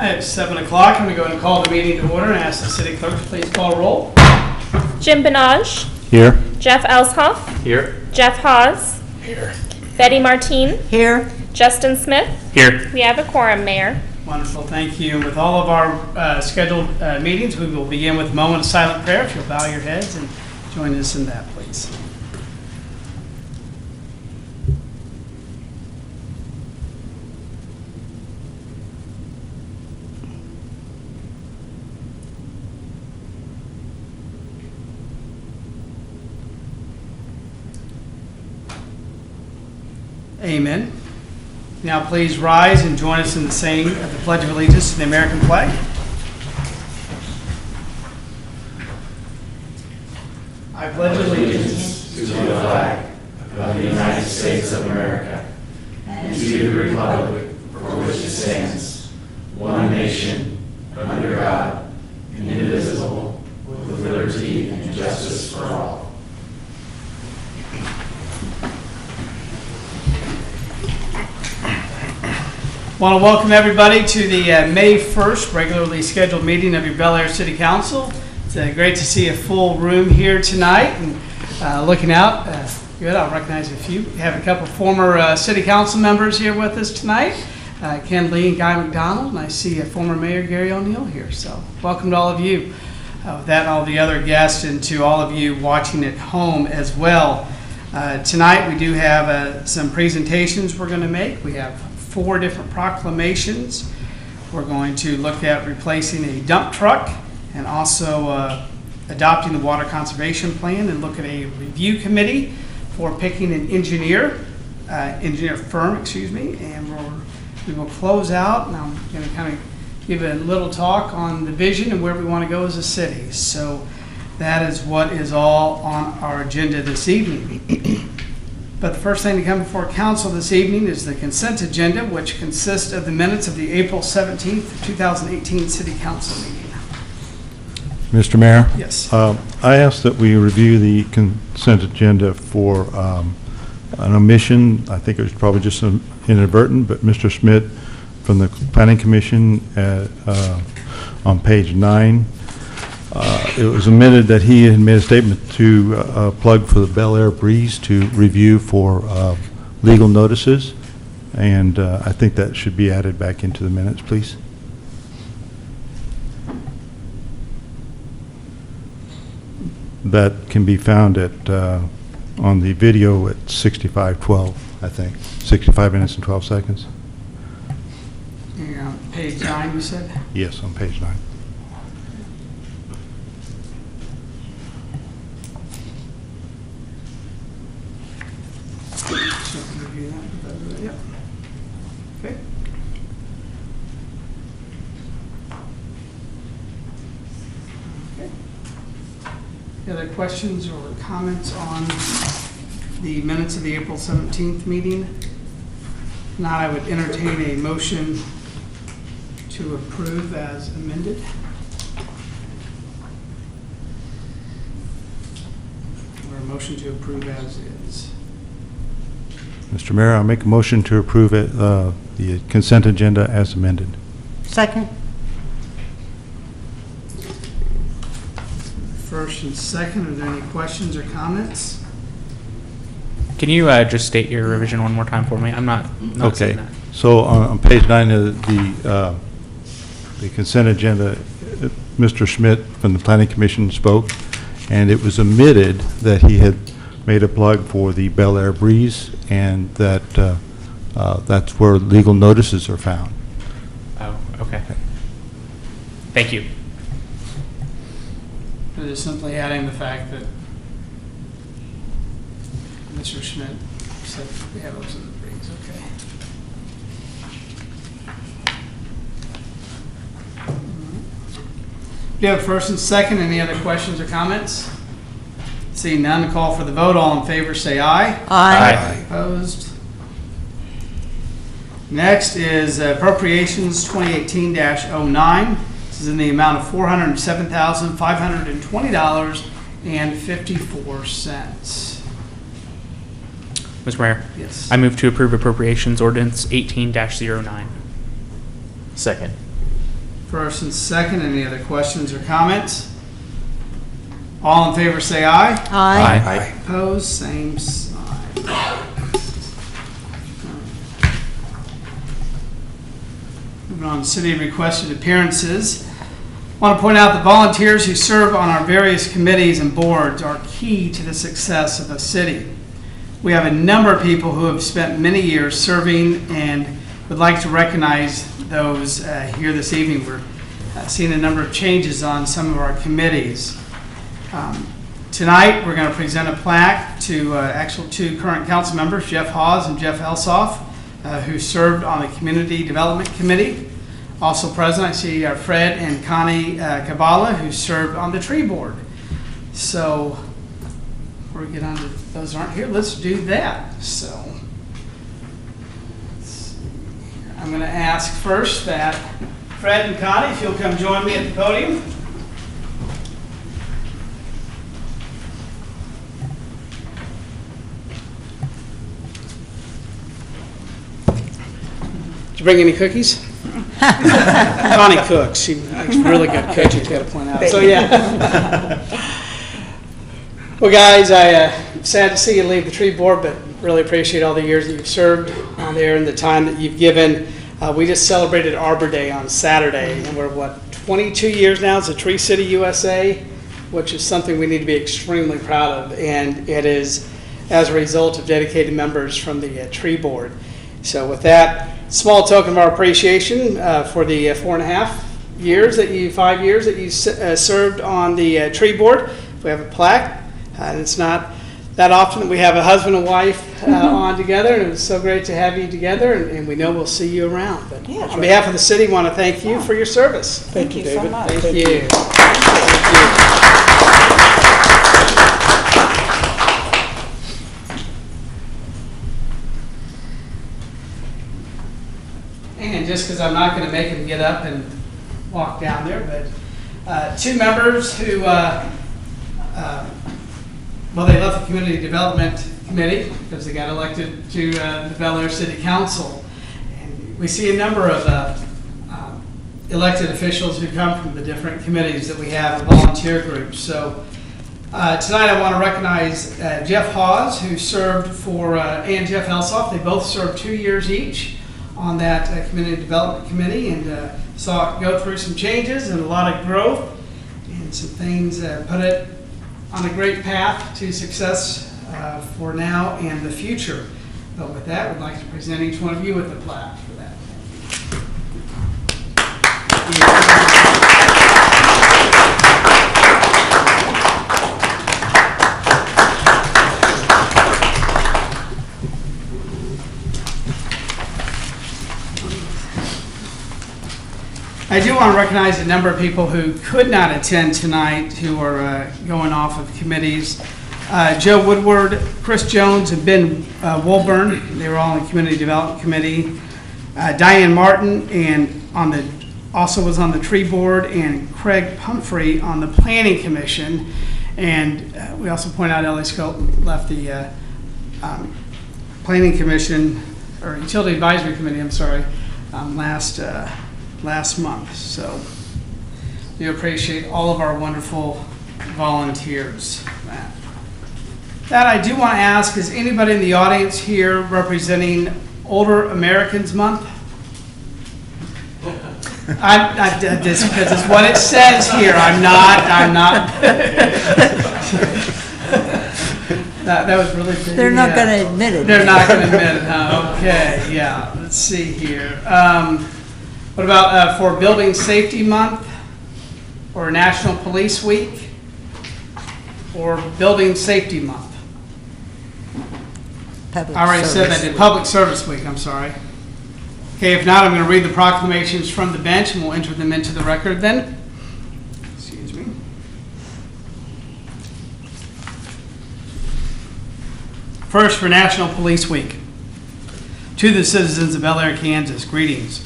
It's 7 o'clock. I'm going to go ahead and call the meeting to order and ask the city clerk to please call roll. Jim Benage. Here. Jeff Elshoff. Here. Jeff Hawes. Here. Betty Martine. Here. Justin Smith. Here. We have a quorum, Mayor. Wonderful. Thank you. And with all of our scheduled meetings, we will begin with a moment of silent prayer. If you'll bow your heads and join us in that, please. Amen. Now please rise and join us in the saying of the Pledge of Allegiance to the American flag. I pledge allegiance to the flag of the United States of America and to the republic for which it stands, one nation, under God, indivisible, with liberty and justice for all. I want to welcome everybody to the May 1st regularly scheduled meeting of your Bel Aire City Council. It's great to see a full room here tonight. And looking out, good, I'll recognize a few. We have a couple former City Council members here with us tonight, Ken Lee and Guy McDonald, and I see a former Mayor Gary O'Neill here. So welcome to all of you. With that and all the other guests, and to all of you watching at home as well. Tonight we do have some presentations we're going to make. We have 4 different proclamations. We're going to look at replacing a dump truck and also adopting the water conservation plan, and look at a review committee for picking an engineer firm, and we will close out, and I'm going to kind of give a little talk on the vision and where we want to go as a city. So that is what is all on our agenda this evening. But the first thing to come before council this evening is the consent agenda, which consists of the minutes of the April 17th, 2018 City Council meeting. Mr. Mayor? Yes. I ask that we review the consent agenda for an omission. I think it was probably just inadvertent, but Mr. Schmidt from the Planning Commission on page 9, it was omitted that he had made a statement to plug for the Bel Aire Breeze to review for legal notices, and I think that should be added back into the minutes, please. That can be found at on the video at 65:12, I think. 65 minutes and 12 seconds. Yeah, page 9, you said? Yes, on page 9. Yep. Okay. Any other questions or comments on the minutes of the April 17th meeting? Now I would entertain a motion to approve as amended. Or a motion to approve as is. Mr. Mayor, I'll make a motion to approve it, the consent agenda as amended. Second. First and second, are there any questions or comments? Can you just state your revision one more time for me? I'm not Okay. seeing that. So on page 9 of the consent agenda, Mr. Schmidt from the Planning Commission spoke, and it was omitted that he had made a plug for the Bel Aire Breeze, and that that's where legal notices are found. Oh, okay. Thank you. Or just simply adding the fact that Mr. Schmidt said we have those in the breeze, okay. Do you have first and second? Any other questions or comments? Seeing none, call for the vote. All in favor say aye. Aye. Opposed? Next is appropriations 2018-09. This is in the amount of $407,520.54. Mr. Mayor, Yes. I move to approve appropriations ordinance 18-09. Second. First and second, any other questions or comments? All in favor say aye. Aye. Opposed, same sign. Moving on to city requested appearances. I want to point out that volunteers who serve on our various committees and boards are key to the success of the city. We have a number of people who have spent many years serving and would like to recognize those here this evening. We're seeing a number of changes on some of our committees. Tonight, we're going to present a plaque to actual two current council members, Jeff Hawes and Jeff Elsoff, who served on the Community Development Committee. Also present, I see Fred and Connie Kabala, who served on the Tree Board. So, before we get on to those who aren't here, let's do that. So, I'm going to ask first that Fred and Connie, if you'll come join me at the podium. Did you bring any cookies? Connie cooks. She's a really good cook, she's got to point out. So, yeah. Well, guys, I'm sad to see you leave the tree board, but really appreciate all the years that you've served on there and the time that you've given. We just celebrated Arbor Day on Saturday, and we're, 22 years now as a Tree City USA, which is something we need to be extremely proud of, and it is as a result of dedicated members from the tree board. So with that small token of our appreciation for the 5 years that you served on the tree board, we have a plaque, and it's not that often that we have a husband and wife on together, and it's so great to have you together, and we know we'll see you around. But Yeah, on behalf of the city, I want to thank you for your service. Thank you so David. much. Thank you. And just because I'm not going to make him get up and walk down there, but two members who, they left the Community Development Committee because they got elected to the Bel Aire City Council. And we see a number of elected officials who come from the different committees that we have, the volunteer groups. So tonight I want to recognize Jeff Hawes, who served for, and Jeff Elsoff. They both served 2 years each on that Community Development Committee, and saw it go through some changes and a lot of growth and some things, put it on a great path to success for now and the future. But with that, we'd like to present each one of you with a plaque for that. I do want to recognize a number of people who could not attend tonight who are going off of committees. Joe Woodward, Chris Jones, and Ben Woolburn. They were all on the Community Development Committee. Diane Martin also was on the Tree Board, and Craig Pumphrey on the Planning Commission. And we also point out Ellie Scope left the Planning Commission, or Utility Advisory Committee, I'm sorry, last month. So we appreciate all of our wonderful volunteers. That I do want to ask, is anybody in the audience here representing Older Americans Month? I did this because it's what it says here. I'm not. That was really big. They're not going to admit it. They're not going to admit it, huh? Okay, yeah. Let's see here. What about for Building Safety Month or National Police Week or Building Safety Month? Public I already said service that. week. Public Service Week, I'm sorry. Okay, if not, I'm going to read the proclamations from the bench and we'll enter them into the record then. Excuse me. First, for National Police Week. To the citizens of Bel Aire, Kansas, greetings.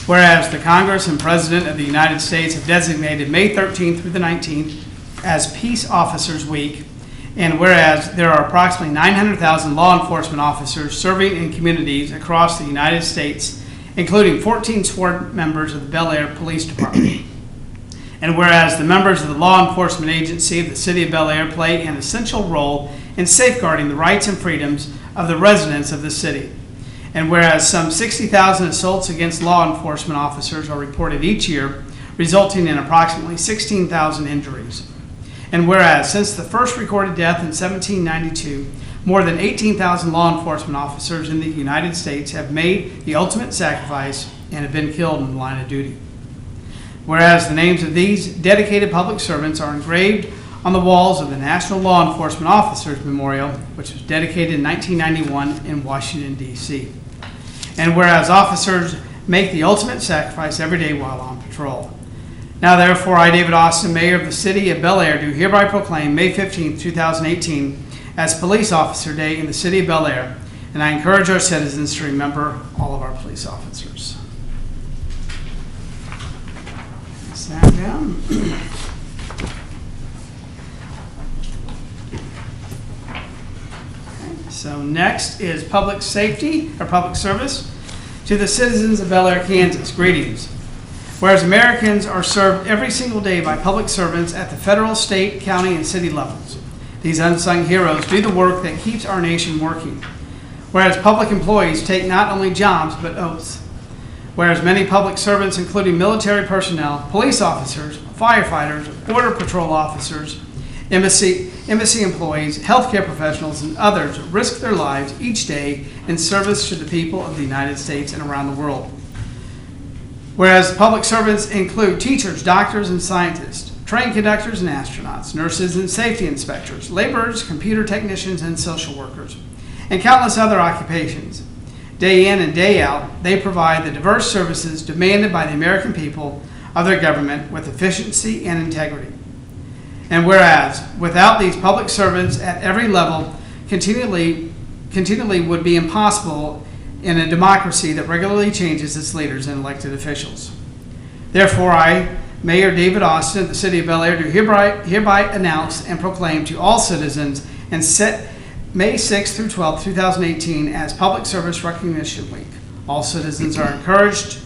Whereas the Congress and President of the United States have designated May 13th through the 19th as Peace Officers Week, and whereas there are approximately 900,000 law enforcement officers serving in communities across the United States including 14 sworn members of the Bel Aire Police Department. And whereas the members of the law enforcement agency of the City of Bel Aire play an essential role in safeguarding the rights and freedoms of the residents of the city. And whereas some 60,000 assaults against law enforcement officers are reported each year, resulting in approximately 16,000 injuries. And whereas since the first recorded death in 1792, more than 18,000 law enforcement officers in the United States have made the ultimate sacrifice and have been killed in the line of duty. Whereas the names of these dedicated public servants are engraved on the walls of the National Law Enforcement Officers Memorial, which was dedicated in 1991 in Washington, D.C. And whereas officers make the ultimate sacrifice every day while on patrol. Now therefore, I, David Austin, Mayor of the City of Bel Aire, do hereby proclaim May 15, 2018 as Police Officer Day in the City of Bel Aire, and I encourage our citizens to remember all of our police officers. Sat down. So next is public safety or public service. To the citizens of Bel Aire, Kansas, greetings. Whereas Americans are served every single day by public servants at the federal, state, county, and city levels. These unsung heroes do the work that keeps our nation working. Whereas public employees take not only jobs but oaths. Whereas many public servants, including military personnel, police officers, firefighters, border patrol officers, embassy employees, healthcare professionals, and others risk their lives each day in service to the people of the United States and around the world. Whereas public servants include teachers, doctors, and scientists, train conductors and astronauts, nurses and safety inspectors, laborers, computer technicians, and social workers, and countless other occupations. Day in and day out, they provide the diverse services demanded by the American people of their government with efficiency and integrity. And whereas without these public servants at every level, continually would be impossible in a democracy that regularly changes its leaders and elected officials. Therefore, I, Mayor David Austin of the City of Bel Aire, do hereby announce and proclaim to all citizens and set May 6th through 12th, 2018 as Public Service Recognition Week. All citizens are encouraged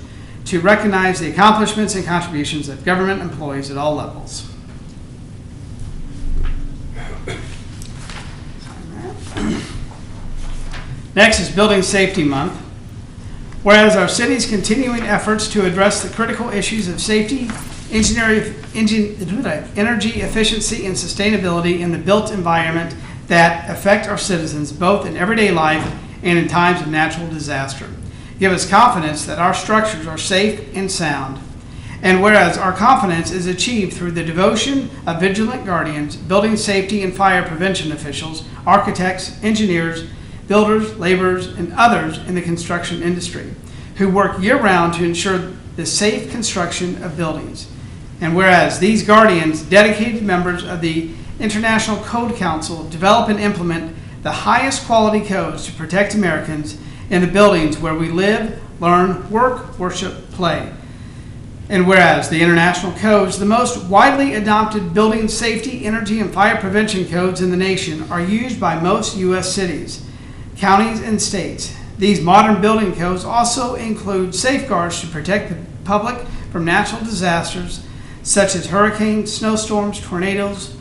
to recognize the accomplishments and contributions of government employees at all levels. Next is Building Safety Month. Whereas our city's continuing efforts to address the critical issues of safety, energy efficiency, and sustainability in the built environment that affect our citizens both in everyday life and in times of natural disaster give us confidence that our structures are safe and sound. And whereas our confidence is achieved through the devotion of vigilant guardians, building safety and fire prevention officials, architects, engineers, builders, laborers, and others in the construction industry who work year-round to ensure the safe construction of buildings. And whereas these guardians, dedicated members of the International Code Council, develop and implement the highest quality codes to protect Americans in the buildings where we live, learn, work, worship, play. And whereas the international codes, the most widely adopted building safety, energy, and fire prevention codes in the nation, are used by most U.S. cities, counties, and states. These modern building codes also include safeguards to protect the public from natural disasters such as hurricanes, snowstorms, tornadoes,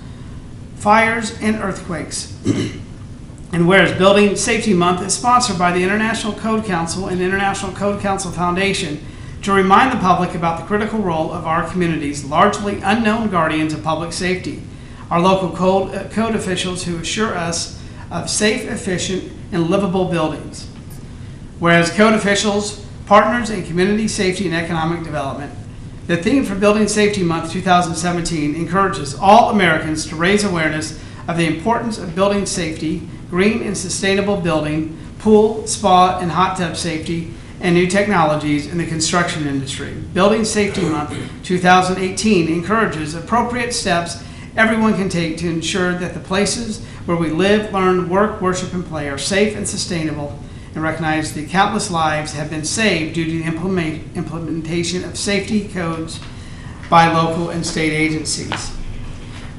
fires, and earthquakes. And whereas Building Safety Month is sponsored by the International Code Council and the International Code Council Foundation to remind the public about the critical role of our community's largely unknown guardians of public safety, our local code officials who assure us of safe, efficient, and livable buildings. Whereas code officials, partners in community safety and economic development, the theme for Building Safety Month 2017 encourages all Americans to raise awareness of the importance of building safety, green and sustainable building, pool, spa, and hot tub safety, and new technologies in the construction industry. Building Safety Month 2018 encourages appropriate steps everyone can take to ensure that the places where we live, learn, work, worship, and play are safe and sustainable, and recognize the countless lives have been saved due to the implementation of safety codes by local and state agencies.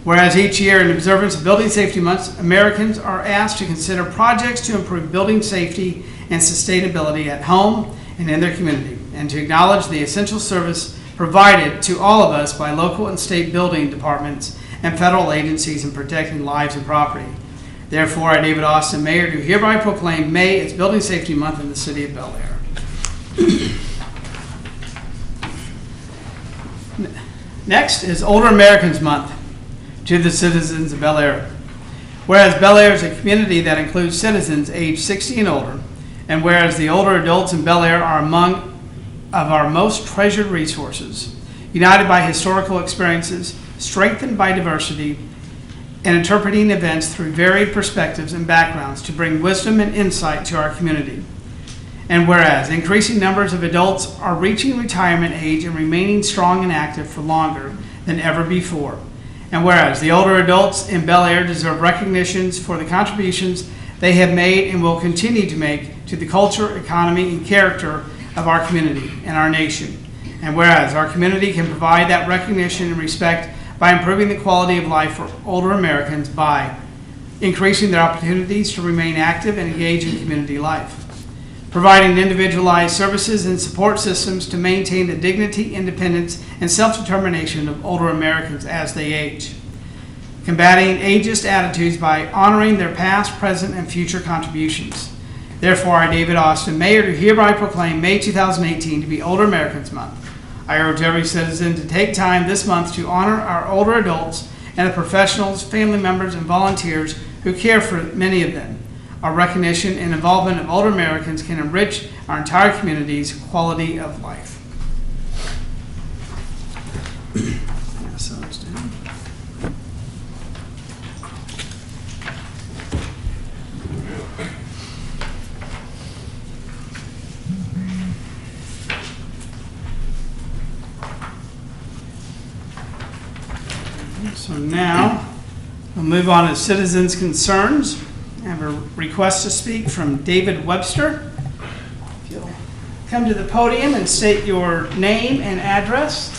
Whereas each year in observance of Building Safety Month, Americans are asked to consider projects to improve building safety and sustainability at home, and in their community, and to acknowledge the essential service provided to all of us by local and state building departments and federal agencies in protecting lives and property. Therefore, I, David Austin, Mayor, do hereby proclaim May as Building Safety Month in the city of Bel Air. Next is Older Americans Month to the citizens of Bel Aire. Whereas Bel Aire is a community that includes citizens aged 60 and older, and whereas the older adults in Bel Aire are among of our most treasured resources, united by historical experiences, strengthened by diversity, and interpreting events through varied perspectives and backgrounds to bring wisdom and insight to our community. And whereas increasing numbers of adults are reaching retirement age and remaining strong and active for longer than ever before. And whereas the older adults in Bel Aire deserve recognitions for the contributions they have made and will continue to make to the culture, economy, and character of our community and our nation. And whereas our community can provide that recognition and respect by improving the quality of life for older Americans by increasing their opportunities to remain active and engage in community life, providing individualized services and support systems to maintain the dignity, independence, and self-determination of older Americans as they age, combating ageist attitudes by honoring their past, present, and future contributions. Therefore, I, David Austin, Mayor, do hereby proclaim May 2018 to be Older Americans Month. I urge every citizen to take time this month to honor our older adults and the professionals, family members, and volunteers who care for many of them. Our recognition and involvement of older Americans can enrich our entire community's quality of life. Pass those down. So now we'll move on to citizens' concerns. I have a request to speak from David Webster. If you'll come to the podium and state your name and address.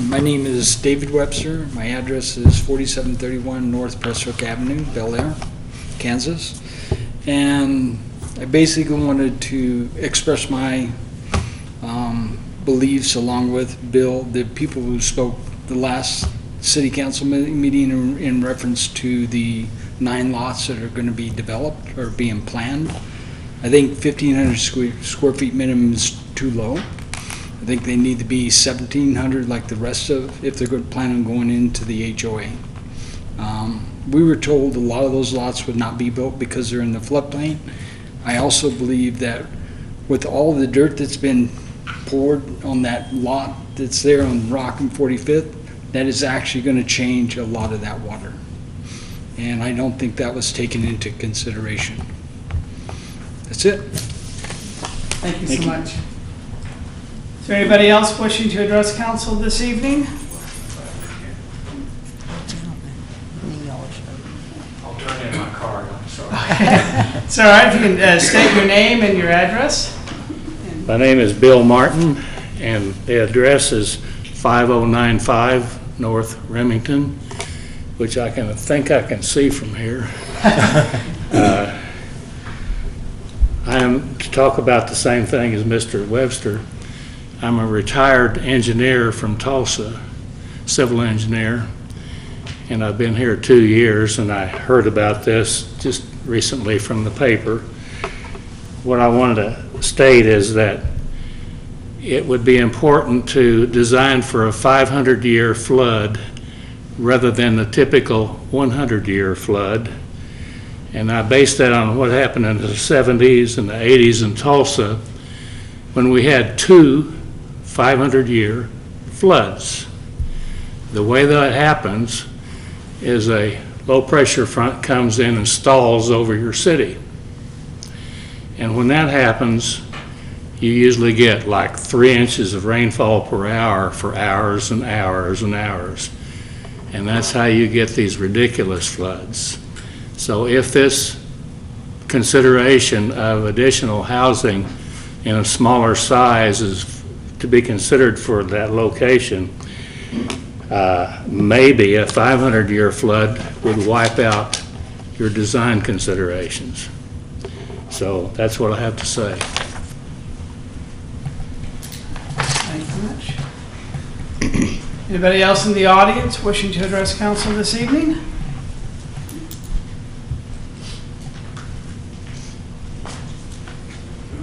My name is David Webster. My address is 4731 North Prestwick Avenue, Bel Aire, Kansas. And I basically wanted to express my beliefs along with Bill, the people who spoke the last city council meeting in reference to the 9 lots that are going to be developed or being planned. I think 1,500 square feet minimum is too low. I think they need to be 1,700 like the rest of, if they're going to plan on going into the HOA. We were told a lot of those lots would not be built because they're in the floodplain. I also believe that with all the dirt that's been poured on that lot that's there on Rock and 45th, that is actually going to change a lot of that water. And I don't think that was taken into consideration. That's it. Thank you so much. Is there anybody else wishing to address council this evening? I'll turn in my card, I'm sorry. It's all right if you can state your name and your address. My name is Bill Martin, and the address is 5095 North Remington, which I think I can see from here. I am to talk about the same thing as Mr. Webster. I'm a retired engineer from Tulsa, civil engineer, and I've been here 2 years, and I heard about this just recently from the paper. What I wanted to state is that it would be important to design for a 500-year flood rather than the typical 100-year flood. And I based that on what happened in the 70s and the 80s in Tulsa when we had 2 500-year floods. The way that happens is a low-pressure front comes in and stalls over your city. And when that happens, you usually get like 3 inches of rainfall per hour for hours and hours and hours. And that's how you get these ridiculous floods. So if this consideration of additional housing in a smaller size is to be considered for that location, maybe a 500-year flood would wipe out your design considerations. So that's what I have to say. Thank you very much. Anybody else in the audience wishing to address council this evening?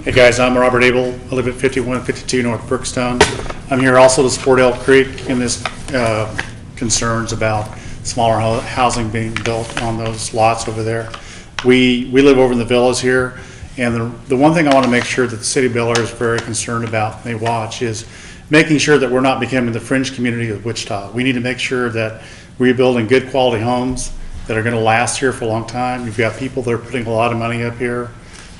Hey guys, I'm Robert Abel. I live at 5152 North Brookstone. I'm here also to support Elk Creek in this concerns about smaller housing being built on those lots over there. We live over in the villas here, and the one thing I want to make sure that the city of Bel Aire is very concerned about, and they watch, is making sure that we're not becoming the fringe community of Wichita. We need to make sure that we're building good quality homes that are going to last here for a long time. You've got people that are putting a lot of money up here.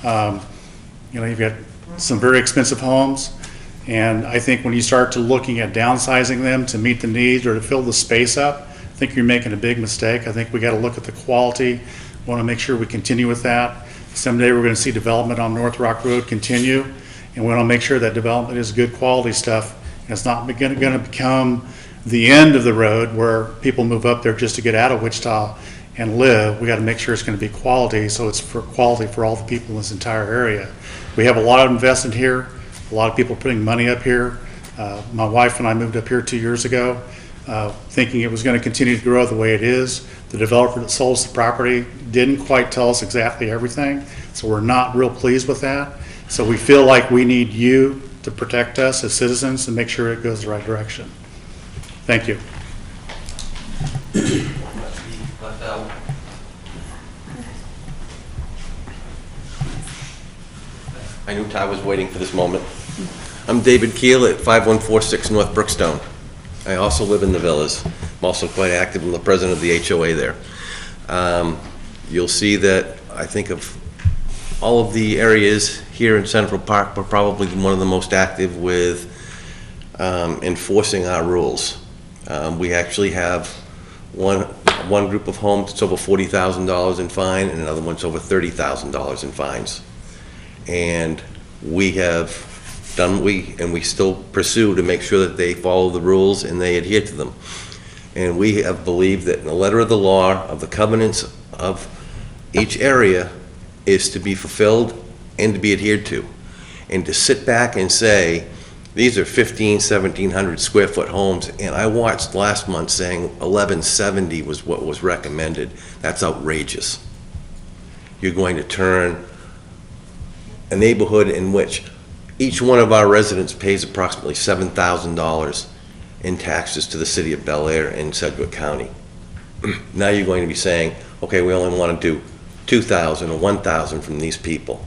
You've got some very expensive homes, and I think when you start to looking at downsizing them to meet the needs or to fill the space up, I think you're making a big mistake. I think we got to look at the quality. Want to make sure we continue with that. Someday we're going to see development on North Rock Road continue, and we want to make sure that development is good quality stuff. And it's not going to become the end of the road where people move up there just to get out of Wichita and live. We got to make sure it's going to be quality, so it's for quality for all the people in this entire area. We have a lot of investment here. A lot of people putting money up here. My wife and I moved up here 2 years ago, thinking it was going to continue to grow the way it is. The developer that sold us the property didn't quite tell us exactly everything, so we're not real pleased with that. So we feel like we need you to protect us as citizens and make sure it goes the right direction. Thank you. I knew Ty was waiting for this moment. I'm David Keel at 5146 North Brookstone. I also live in the villas. I'm also quite active. I'm the president of the HOA there. You'll see that I think of all of the areas here in Central Park, we're probably one of the most active with enforcing our rules. We actually have one group of homes that's over $40,000 in fine, and another one's over $30,000 in fines. And we have done we still pursue to make sure that they follow the rules and they adhere to them. And we have believed that in the letter of the law of the covenants of each area is to be fulfilled and to be adhered to. And to sit back and say, these are 1,700 square foot homes, and I watched last month saying 1,170 was what was recommended. That's outrageous. You're going to turn a neighborhood in which each one of our residents pays approximately $7,000 in taxes to the city of Bel Aire and Sedgwick County. Now you're going to be saying, okay, we only want to do 2,000 or 1,000 from these people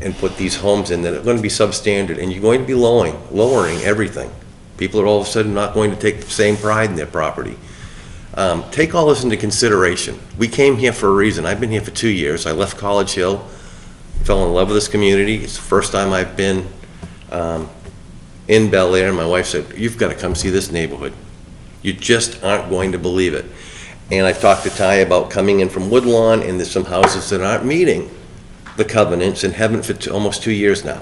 and put these homes in that are going to be substandard, and you're going to be lowering everything. People are all of a sudden not going to take the same pride in their property. Take all this into consideration. We came here for a reason. I've been here for 2 years. I left College Hill, fell in love with this community. It's the first time I've been in Bel Aire, and my wife said, you've got to come see this neighborhood. You just aren't going to believe it. And I've talked to Ty about coming in from Woodlawn, and there's some houses that aren't meeting the covenants and haven't for almost 2 years now.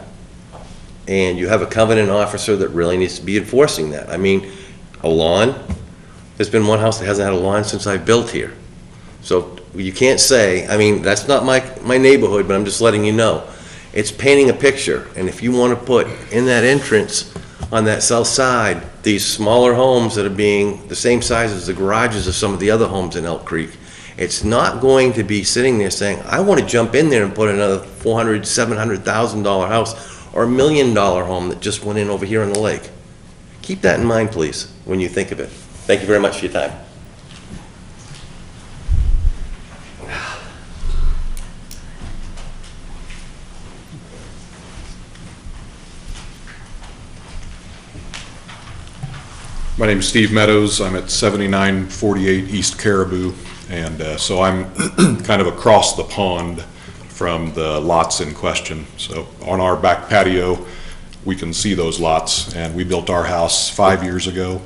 And you have a covenant officer that really needs to be enforcing that. I mean, a lawn, there's been one house that hasn't had a lawn since I built here. So you can't say, I mean, that's not my neighborhood, but I'm just letting you know. It's painting a picture, and if you want to put in that entrance on that south side, these smaller homes that are being the same size as the garages of some of the other homes in Elk Creek, it's not going to be sitting there saying, I want to jump in there and put another $400,000, $700,000 house or $1 million home that just went in over here on the lake. Keep that in mind, please, when you think of it. Thank you very much for your time. My name is Steve Meadows. I'm at 7948 East Caribou, and so I'm kind of across the pond from the lots in question. So on our back patio, we can see those lots, and we built our house 5 years ago,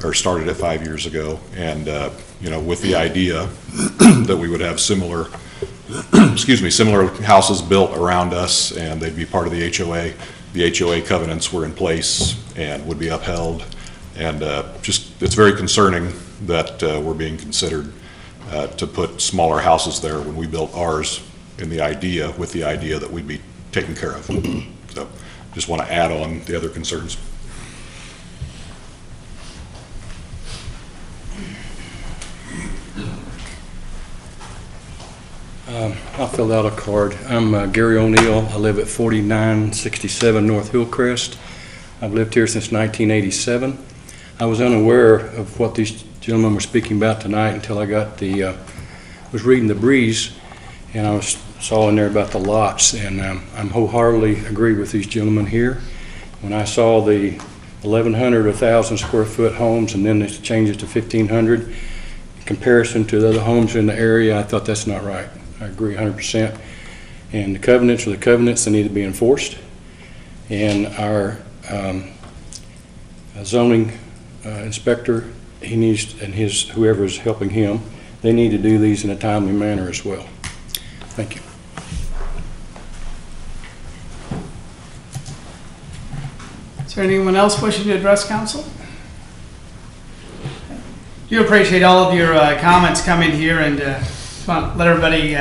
or started it 5 years ago, and you know, with the idea that we would have similar, similar houses built around us, and they'd be part of the HOA. The HOA covenants were in place and would be upheld. And just, it's very concerning that we're being considered to put smaller houses there when we built ours in the idea, with the idea that we'd be taken care of. So just want to add on the other concerns. I filled out a card. I'm Gary O'Neill. I live at 4967 North Hillcrest. I've lived here since 1987. I was unaware of what these gentlemen were speaking about tonight until I got was reading the breeze, and I saw in there about the lots, and I'm wholeheartedly agree with these gentlemen here. When I saw the 1,100 or 1,000 square foot homes, and then it changes to 1,500, in comparison to the other homes in the area, I thought that's not right. I agree 100%. And the covenants are the covenants that need to be enforced. And our zoning inspector, he needs, and whoever is helping him, they need to do these in a timely manner as well. Thank you. Is there anyone else wishing to address council? Do appreciate all of your comments coming here, and just want to let everybody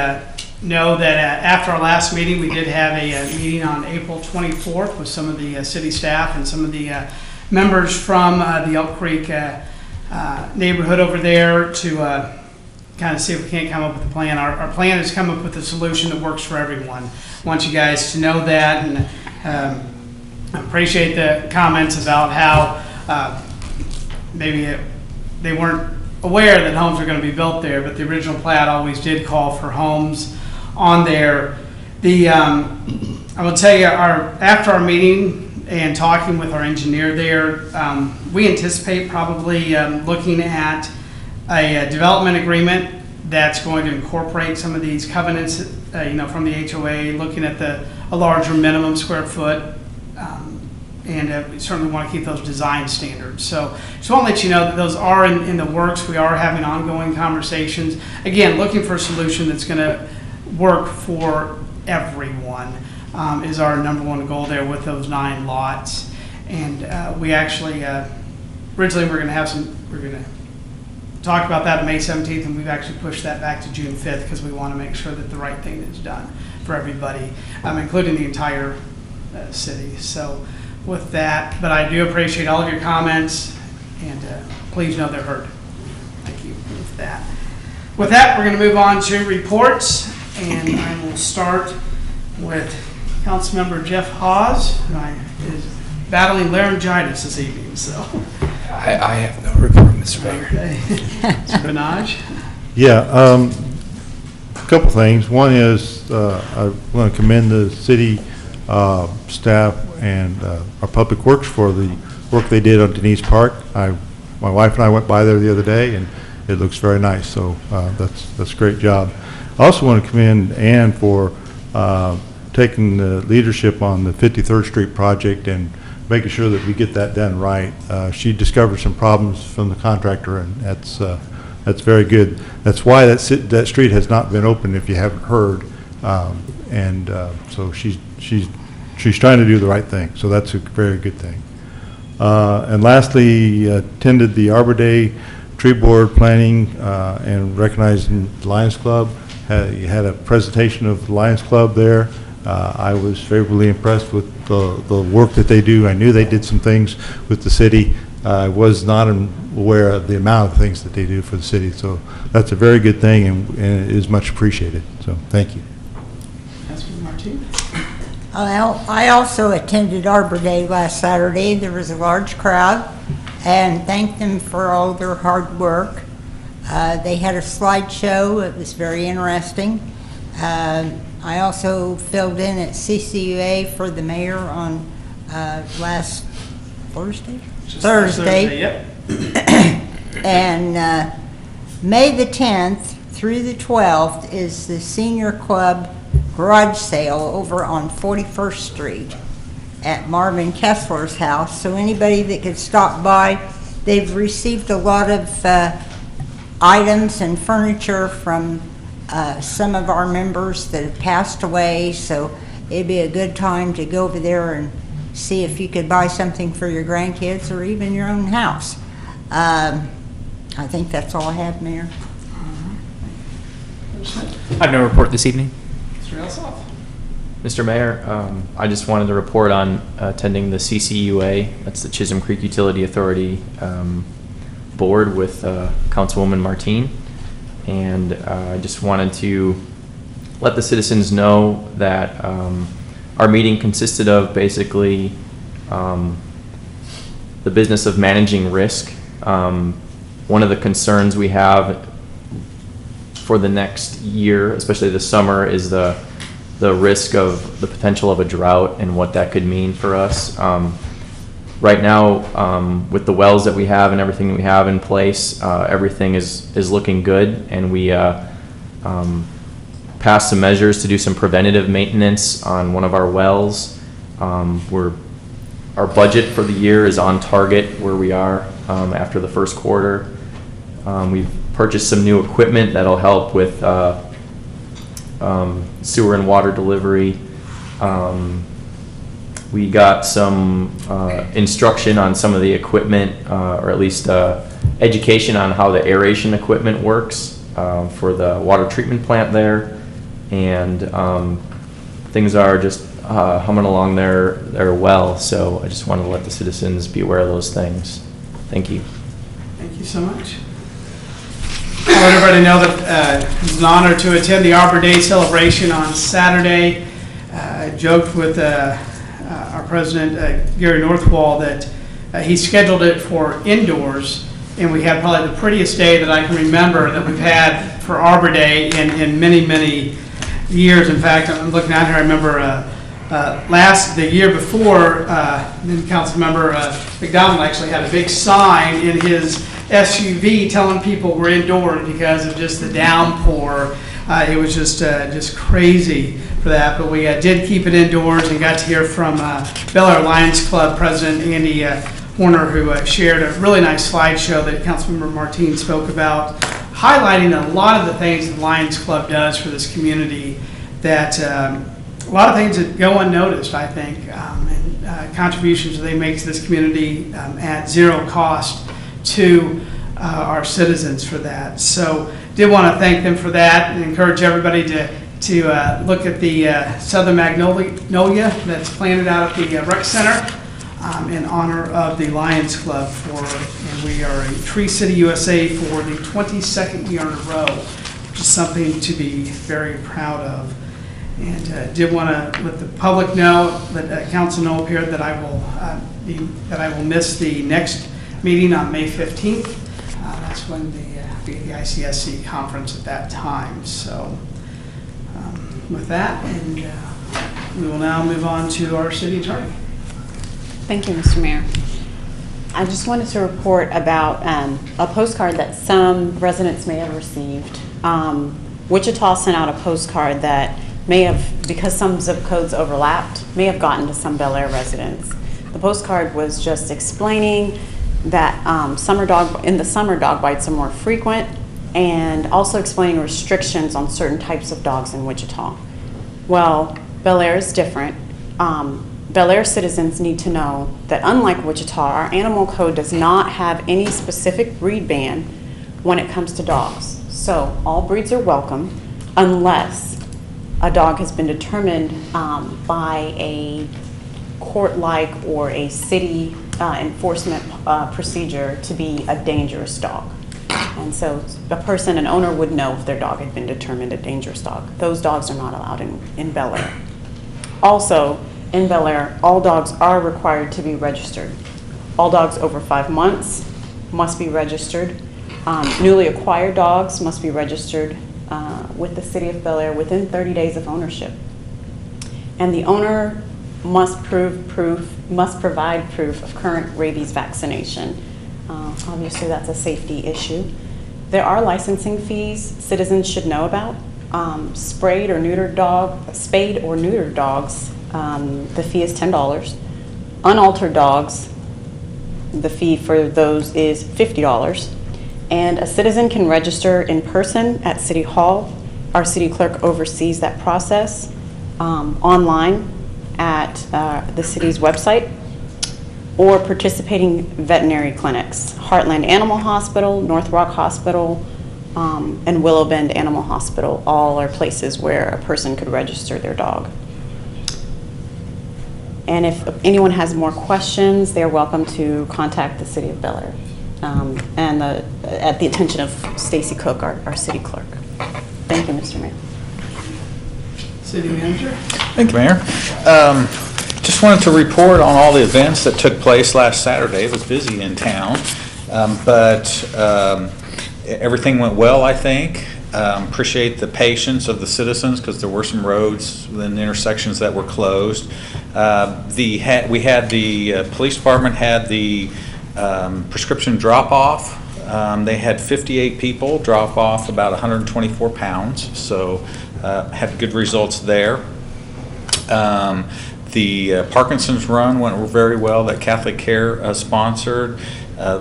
know that after our last meeting, we did have a meeting on April 24th with some of the city staff and some of the members from the Elk Creek neighborhood over there to kind of see if we can't come up with a plan. Our plan is to come up with a solution that works for everyone. I want you guys to know that, and I appreciate the comments about how maybe they weren't aware that homes are going to be built there, but the original plat always did call for homes on there. I will tell you, after our meeting and talking with our engineer there, we anticipate probably looking at a development agreement that's going to incorporate some of these covenants, from the HOA, looking at a larger minimum square foot. And we certainly want to keep those design standards. So just want to let you know that those are in the works. We are having ongoing conversations. Again, looking for a solution that's going to work for everyone is our number one goal there with those 9 lots. And we actually, originally we're going to talk about that on May 17th, and we've actually pushed that back to June 5th because we want to make sure that the right thing is done for everybody, including the entire city. So with that, but I do appreciate all of your comments, and please know they're heard. Thank you with that. With that, we're going to move on to reports, and I will start with Councilmember Jeff Hawes, who is battling laryngitis this evening. So I have no report, Mr. Mayor. Okay. Mr. Benaj? Yeah, a couple things. One is I want to commend the city staff and our public works for the work they did on Denise Park. My wife and I went by there the other day, and it looks very nice. So that's a great job. I also want to commend Ann for taking the leadership on the 53rd Street project and making sure that we get that done right. She discovered some problems from the contractor, and that's very good. That's why that street has not been open, if you haven't heard. So she's trying to do the right thing. So that's a very good thing. And lastly, attended the Arbor Day Tree Board planning and recognizing the Lions Club. You had a presentation of the Lions Club there. I was favorably impressed with the work that they do. I knew they did some things with the city. I was not aware of the amount of things that they do for the city. So that's a very good thing, and it is much appreciated. So thank you. Councilman Martinez? Well, I also attended Arbor Day last Saturday. There was a large crowd, and thanked them for all their hard work. They had a slideshow. It was very interesting. I also filled in at CCUA for the mayor on last Thursday? Thursday. Yep. And May the 10th through the 12th is the Senior Club garage sale over on 41st Street at Marvin Kessler's house. So anybody that could stop by, they've received a lot of items and furniture from some of our members that have passed away, so it'd be a good time to go over there and see if you could buy something for your grandkids or even your own house. I think that's all I have, Mayor. I have no report this evening. Mr. Elsoff. Mr. Mayor, I just wanted to report on attending the CCUA, that's the Chisholm Creek Utility Authority board with Councilwoman Martine. And I just wanted to let the citizens know that our meeting consisted of basically the business of managing risk. One of the concerns we have for the next year, especially this summer, is the risk of the potential of a drought and what that could mean for us. Right now, with the wells that we have and everything we have in place, everything is looking good, and we passed some measures to do some preventative maintenance on one of our wells. Our budget for the year is on target where we are after the first quarter. We've purchased some new equipment that'll help with sewer and water delivery. We got some instruction on some of the equipment, or at least education on how the aeration equipment works for the water treatment plant there. And things are just humming along there well. So I just wanted to let the citizens be aware of those things. Thank you. Thank you so much. I want everybody to know that it's an honor to attend the Arbor Day celebration on Saturday. I joked with our president, Gary Northwall, that he scheduled it for indoors, and we had probably the prettiest day that I can remember that we've had for Arbor Day in many, many years. In fact, I'm looking out here, I remember the year before, then Councilmember McDonald actually had a big sign in his SUV telling people we're indoors because of just the downpour. It was just crazy for that, but we did keep it indoors and got to hear from Bel Aire Lions Club President Andy Horner, who shared a really nice slideshow that Councilmember Martine spoke about, highlighting a lot of the things the Lions Club does for this community, that a lot of things that go unnoticed, I think, and contributions that they make to this community at zero cost to our citizens for that. So did want to thank them for that and encourage everybody to look at the Southern Magnolia that's planted out at the Rec Center in honor of the Lions Club and we are a Tree City USA for the 22nd year in a row, which is something to be very proud of. And did want to let the public know, let council know up here that I will miss the next meeting on May 15th. That's when the ICSC conference at that time. So with that, and we will now move on to our city attorney. Thank you, Mr. Mayor. I just wanted to report about a postcard that some residents may have received. Wichita sent out a postcard that may have, because some zip codes overlapped, may have gotten to some Bel Aire residents. The postcard was just explaining that in the summer dog bites are more frequent, and also explaining restrictions on certain types of dogs in Wichita. Well, Bel Aire is different. Bel Aire citizens need to know that unlike Wichita, our animal code does not have any specific breed ban when it comes to dogs. So all breeds are welcome unless a dog has been determined by a court-like or a city enforcement procedure to be a dangerous dog. And so an owner would know if their dog had been determined a dangerous dog. Those dogs are not allowed in Bel Aire. Also, in Bel Aire, all dogs are required to be registered. All dogs over 5 months must be registered. Newly acquired dogs must be registered with the city of Bel Aire within 30 days of ownership. And the owner must provide proof of current rabies vaccination. Obviously, that's a safety issue. There are licensing fees citizens should know about. Spayed or neutered dogs, the fee is $10. Unaltered dogs, the fee for those is $50. And a citizen can register in person at City Hall. Our city clerk oversees that process online at the city's website, or participating veterinary clinics, Heartland Animal Hospital, North Rock Hospital, and Willow Bend Animal Hospital, all are places where a person could register their dog. And if anyone has more questions, they're welcome to contact the City of Bel Aire, and at the attention of Stacy Cook, our city clerk. Thank you, Mr. Mayor. City Manager? Thank you, Mayor. Just wanted to report on all the events that took place last Saturday. It was busy in town, but everything went well, I think. Appreciate the patience of the citizens because there were some roads and intersections that were closed. We had the police department had the prescription drop-off. They had 58 people drop off about 124 pounds, so had good results there. The Parkinson's Run went very well that Catholic Care sponsored.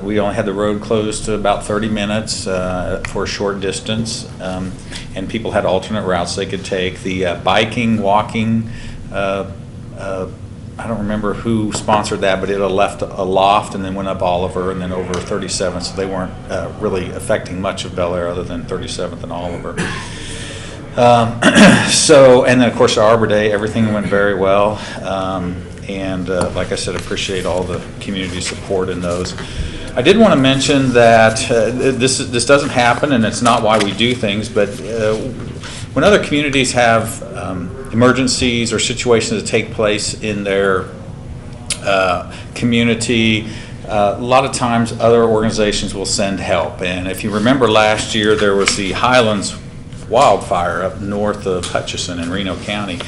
We only had the road closed to about 30 minutes for a short distance, and people had alternate routes they could take. The biking, walking, I don't remember who sponsored that, but it left a loft and then went up Oliver and then over 37th, so they weren't really affecting much of Bel Aire other than 37th and Oliver. And then of course Arbor Day, everything went very well. Like I said, appreciate all the community support in those. I did want to mention that this doesn't happen, and it's not why we do things, but when other communities have emergencies or situations that take place in their community, a lot of times other organizations will send help. And if you remember last year, there was the Highlands wildfire up north of Hutchinson in Reno County.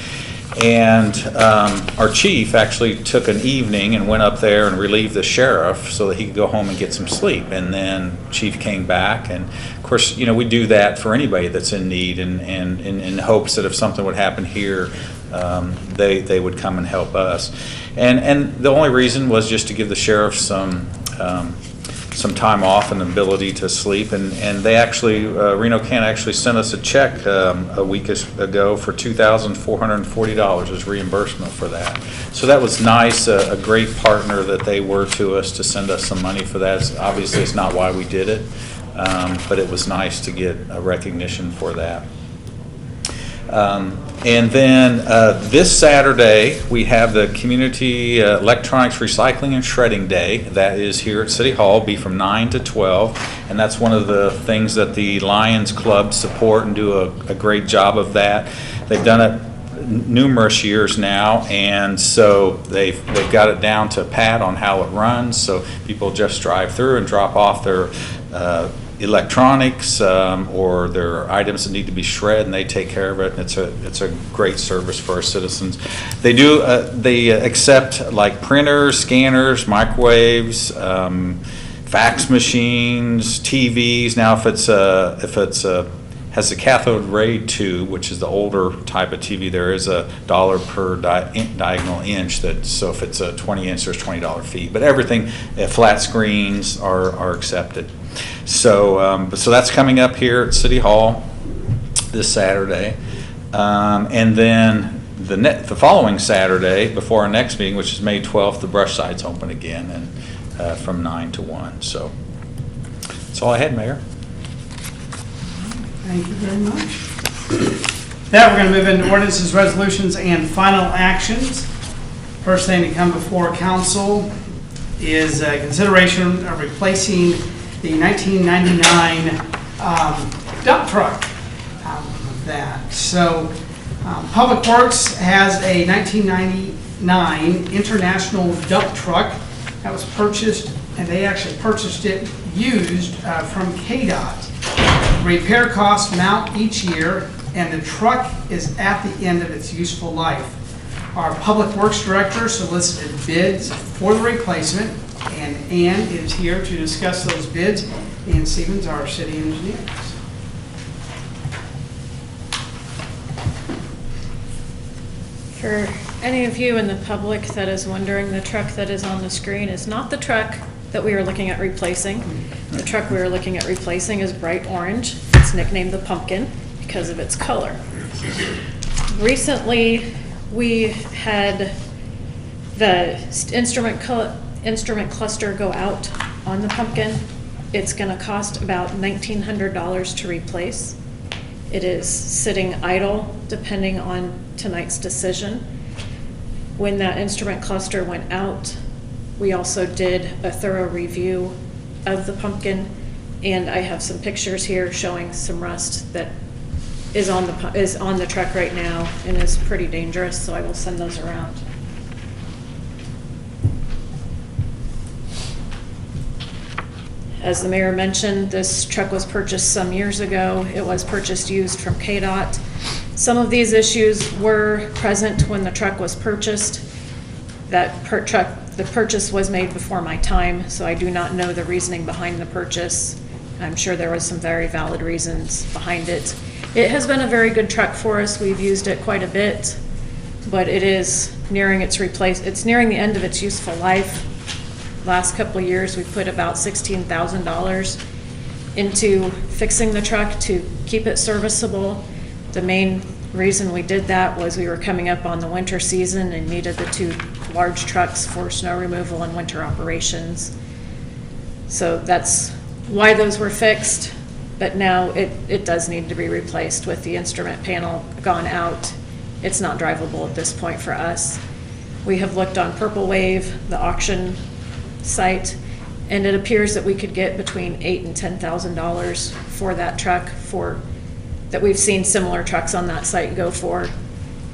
And our chief actually took an evening and went up there and relieved the sheriff so that he could go home and get some sleep. And then chief came back, and of course, you know, we do that for anybody that's in need, and in hopes that if something would happen here, they would come and help us. And the only reason was just to give the sheriff some time off and ability to sleep, and they actually, Reno County actually sent us a check a week ago for $2,440 as reimbursement for that. So that was nice, a great partner that they were to us to send us some money for that. Obviously, it's not why we did it, but it was nice to get a recognition for that. And then this Saturday, we have the Community Electronics Recycling and Shredding Day. That is here at City Hall, be from 9 to 12. And that's one of the things that the Lions Club support and do a great job of that. They've done it numerous years now, and so they've got it down to pat on how it runs. So people just drive through and drop off their electronics or their items that need to be shredded, and they take care of it. And it's a great service for our citizens. They do they accept like printers, scanners, microwaves, fax machines, TVs. Now if it's has a cathode ray tube, which is the older type of TV, there is $1 per diagonal inch. So if it's a 20-inch, there's $20 fee. But everything, flat screens are accepted. So that's coming up here at City Hall this Saturday, and then the following Saturday before our next meeting, which is May 12th, the brush side's open again, and from 9 to 1. So that's all I had, Mayor. Thank you very much. Now we're going to move into ordinances, resolutions, and final actions. First thing to come before council is consideration of replacing the 1999 dump truck. So Public Works has a 1999 International dump truck that was purchased, and they actually purchased it used from KDOT. Repair costs mount each year, and the truck is at the end of its useful life. Our Public Works Director solicited bids for the replacement, and Ann is here to discuss those bids. Ann Stevens, our city engineer. For any of you in the public that is wondering, the truck that is on the screen is not the truck that we are looking at replacing. The truck we are looking at replacing is bright orange. It's nicknamed the Pumpkin because of its color. Recently, we had the instrument cluster go out on the Pumpkin. It's going to cost about $1,900 to replace. It is sitting idle depending on tonight's decision. When that instrument cluster went out, we also did a thorough review of the pumpkin, and I have some pictures here showing some rust that is on the truck right now and is pretty dangerous, so I will send those around. As the mayor mentioned, this truck was purchased some years ago. It was purchased used from KDOT. Some of these issues were present when the truck was purchased. The purchase was made before my time, so I do not know the reasoning behind the purchase. I'm sure there was some very valid reasons behind it. It has been a very good truck for us. We've used it quite a bit, but it is nearing its it's nearing the end of its useful life. Last couple of years, we put about $16,000 into fixing the truck to keep it serviceable. The main reason we did that was we were coming up on the winter season and needed the two large trucks for snow removal and winter operations. So that's why those were fixed, but now it does need to be replaced. With the instrument panel gone out, it's not drivable at this point for us. We have looked on Purple Wave, the auction site, and it appears that we could get between $8,000 and $10,000 for that truck, that we've seen similar trucks on that site go for.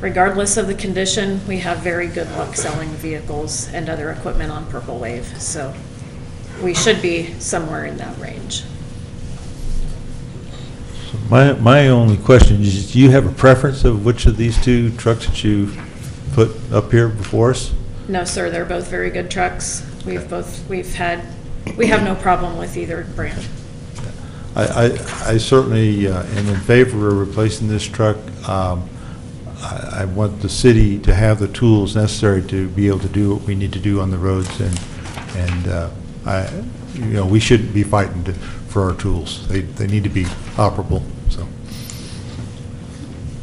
Regardless of the condition, we have very good luck selling vehicles and other equipment on Purple Wave, so we should be somewhere in that range. My only question is, do you have a preference of which of these two trucks that you put up here before us? No, sir, they're both very good trucks. We have no problem with either brand. I certainly am in favor of replacing this truck. I want the city to have the tools necessary to be able to do what we need to do on the roads, and we shouldn't be fighting for our tools. They need to be operable. So,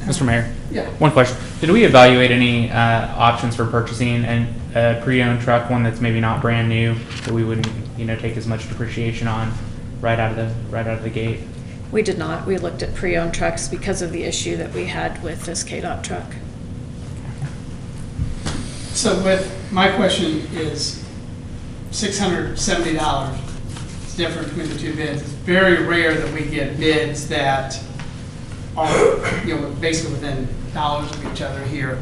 Mr. Mayor? Yeah. One question. Did we evaluate any options for purchasing a pre-owned truck, one that's maybe not brand new, that we wouldn't, take as much depreciation on right out of the gate? We did not. We looked at pre-owned trucks because of the issue that we had with this KDOT truck. So my question is $670. It's different between the two bids. It's very rare that we get bids that are, basically within dollars of each other here.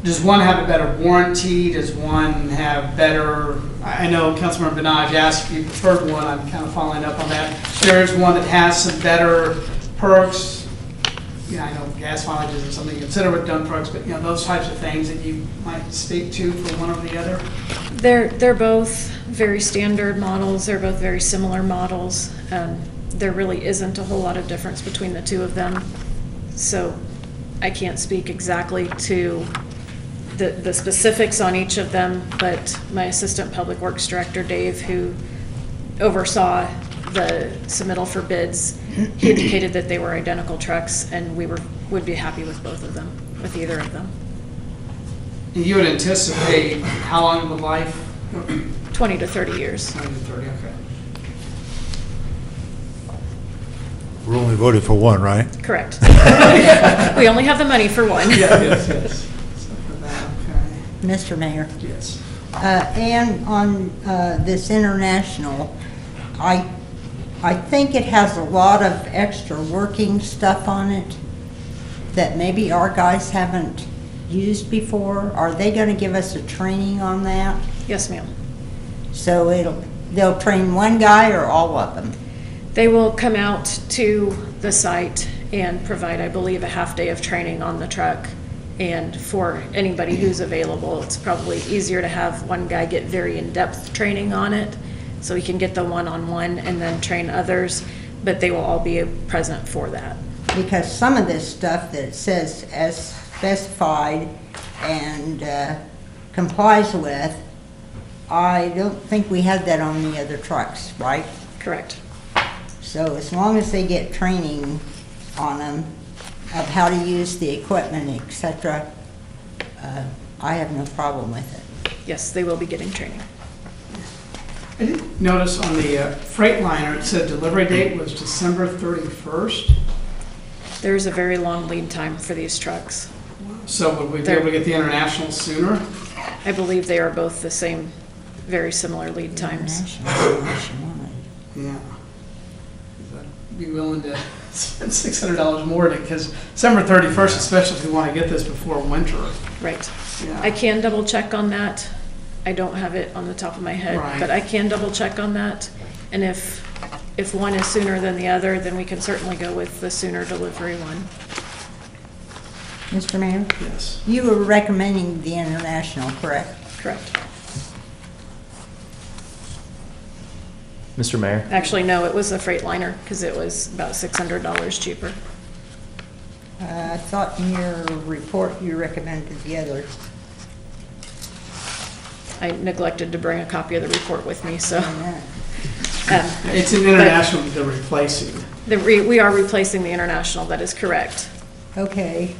Does one have a better warranty? Does one have better, I know Councilmember Benaj asked if you preferred one. I'm kind of following up on that. There's one that has some better perks. I know gas mileage isn't something you consider with dump trucks, but those types of things that you might speak to for one or the other? They're both very standard models. They're both very similar models. There really isn't a whole lot of difference between the two of them. So I can't speak exactly to the specifics on each of them, but my Assistant Public Works Director, Dave, who oversaw the submittal for bids, he indicated that they were identical trucks, and we would be happy with both of them, with either of them. And you would anticipate how long of a life? 20 to 30 years. 20 to 30, okay. We're only voting for one, right? Correct. We only have the money for one. Yes. Mr. Mayor. Yes. And on this international, I think it has a lot of extra working stuff on it that maybe our guys haven't used before. Are they going to give us a training on that? Yes, ma'am. So they'll train one guy or all of them? They will come out to the site and provide, I believe, a half day of training on the truck. And for anybody who's available, it's probably easier to have one guy get very in-depth training on it, so he can get the one-on-one and then train others, but they will all be present for that. Because some of this stuff that says as specified and complies with, I don't think we had that on the other trucks, right? Correct. So as long as they get training on them of how to use the equipment, etc., I have no problem with it. Yes, they will be getting training. I did notice on the Freightliner, it said delivery date was December 31st. There's a very long lead time for these trucks. So would we be able to get the International sooner? I believe they are both the same, very similar lead times. Yeah. I'd be willing to spend $600 more because December 31st, especially if we want to get this before winter. Right. Yeah. I can double check on that. I don't have it on the top of my head, Right. but I can double check on that. And if one is sooner than the other, then we can certainly go with the sooner delivery one. Mr. Mayor? Yes. You were recommending the International, correct? Correct. Mr. Mayor? Actually, no, it was the Freightliner because it was about $600 cheaper. I thought in your report you recommended the other. I neglected to bring a copy of the report with me, so. It's an International that they're replacing. We are replacing the International, that is correct. Okay.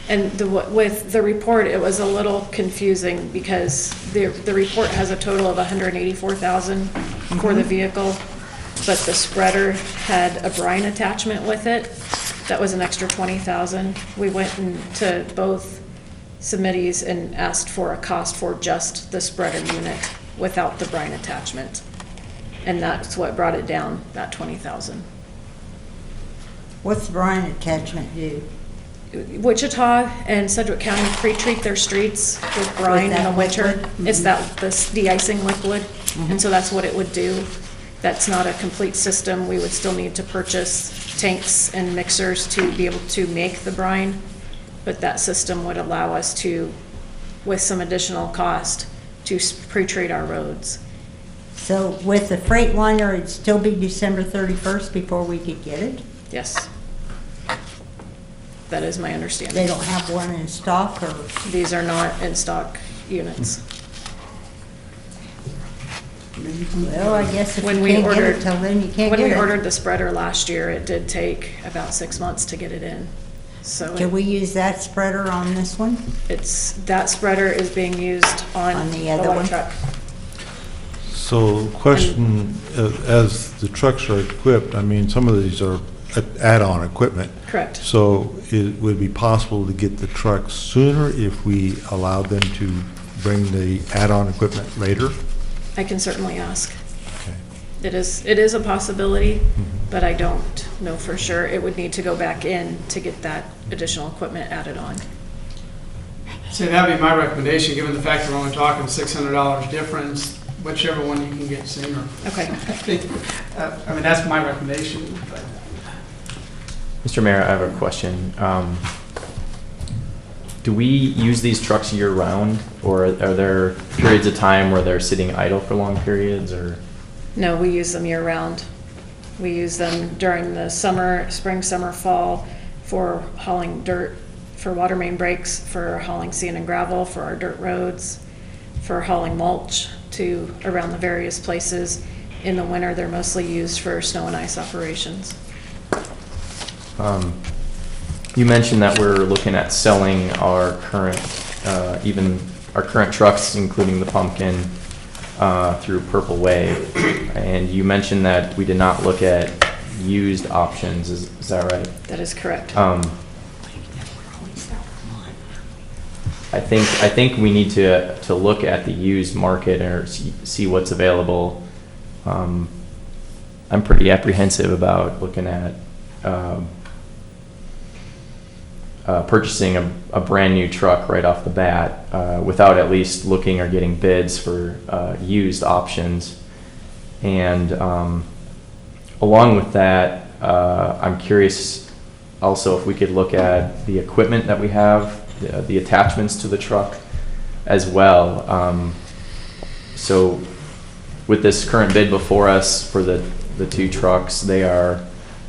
And with the report, it was a little confusing because the report has a total of $184,000 for the vehicle, but the spreader had a brine attachment with it. That was an extra $20,000. We went into both submittees and asked for a cost for just the spreader unit without the brine attachment. And that's what brought it down, that $20,000. What's the brine attachment do? Wichita and Sedgwick County pre-treat their streets with brine in the winter. It's this de-icing liquid, and so that's what it would do. That's not a complete system. We would still need to purchase tanks and mixers to be able to make the brine, but that system would allow us to, with some additional cost, to pre-treat our roads. So with the Freightliner, it'd still be December 31st before we could get it? Yes. That is my understanding. They don't have one in stock, or? These are not in stock units. Well, I guess if When you we can't get ordered- it till then, you can't get it. When we ordered the spreader last year, it did take about 6 months to get it in. So Can we use that spreader on this one? that spreader is being used on the the other light one? truck. So question, as the trucks are equipped, I mean, some of these are add-on equipment. Correct. So it would be possible to get the trucks sooner if we allowed them to bring the add-on equipment later? I can certainly ask. Okay. It is a possibility, but I don't know for sure. It would need to go back in to get that additional equipment added on. So that'd be my recommendation, given the fact that we're only talking $600 difference, whichever one you can get sooner. Okay. I mean, that's my recommendation, but. Mr. Mayor, I have a question. Do we use these trucks year-round, or are there periods of time where they're sitting idle for long periods, or? No, we use them year-round. We use them during the summer, spring, summer, fall for hauling dirt, for water main breaks, for hauling sand and gravel, for our dirt roads, for hauling mulch to around the various places. In the winter, they're mostly used for snow and ice operations. You mentioned that we're looking at selling our current, even our current trucks, including the pumpkin, through Purple Wave. And you mentioned that we did not look at used options. Is that right? That is correct. I think we need to look at the used market or see what's available. I'm pretty apprehensive about looking at purchasing a brand new truck right off the bat without at least looking or getting bids for used options. And along with that, I'm curious also if we could look at the equipment that we have, the attachments to the truck as well. So with this current bid before us for the two trucks,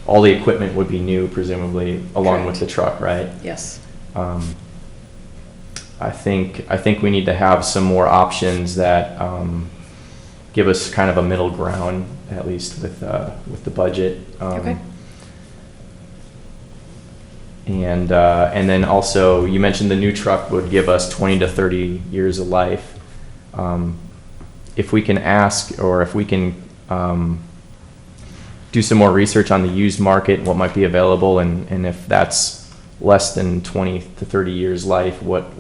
all the equipment would be new, presumably, along Correct. with the truck, right? Yes. I think we need to have some more options that give us kind of a middle ground, at least with the budget. Okay. And then also, you mentioned the new truck would give us 20 to 30 years of life. if we can ask, or if we can do some more research on the used market, what might be available, and if that's less than 20 to 30 years life, what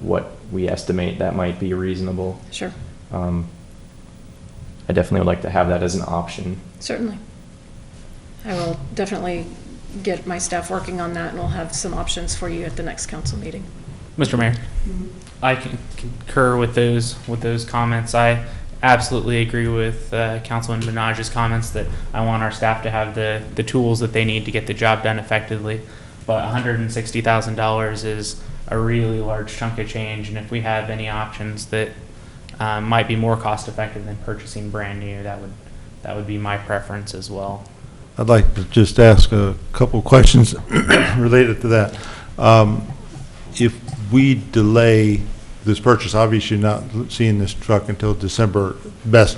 we estimate that might be reasonable. Sure. I definitely would like to have that as an option. Certainly. I will definitely get my staff working on that, and we'll have some options for you at the next council meeting. Mr. Mayor, I can concur with those comments. I absolutely agree with Councilman Benaj's comments that I want our staff to have the tools that they need to get the job done effectively. But $160,000 is a really large chunk of change, and if we have any options that might be more cost effective than purchasing brand new, that would be my preference as well. I'd like to just ask a couple questions related to that. If we delay this purchase, obviously not seeing this truck until December, best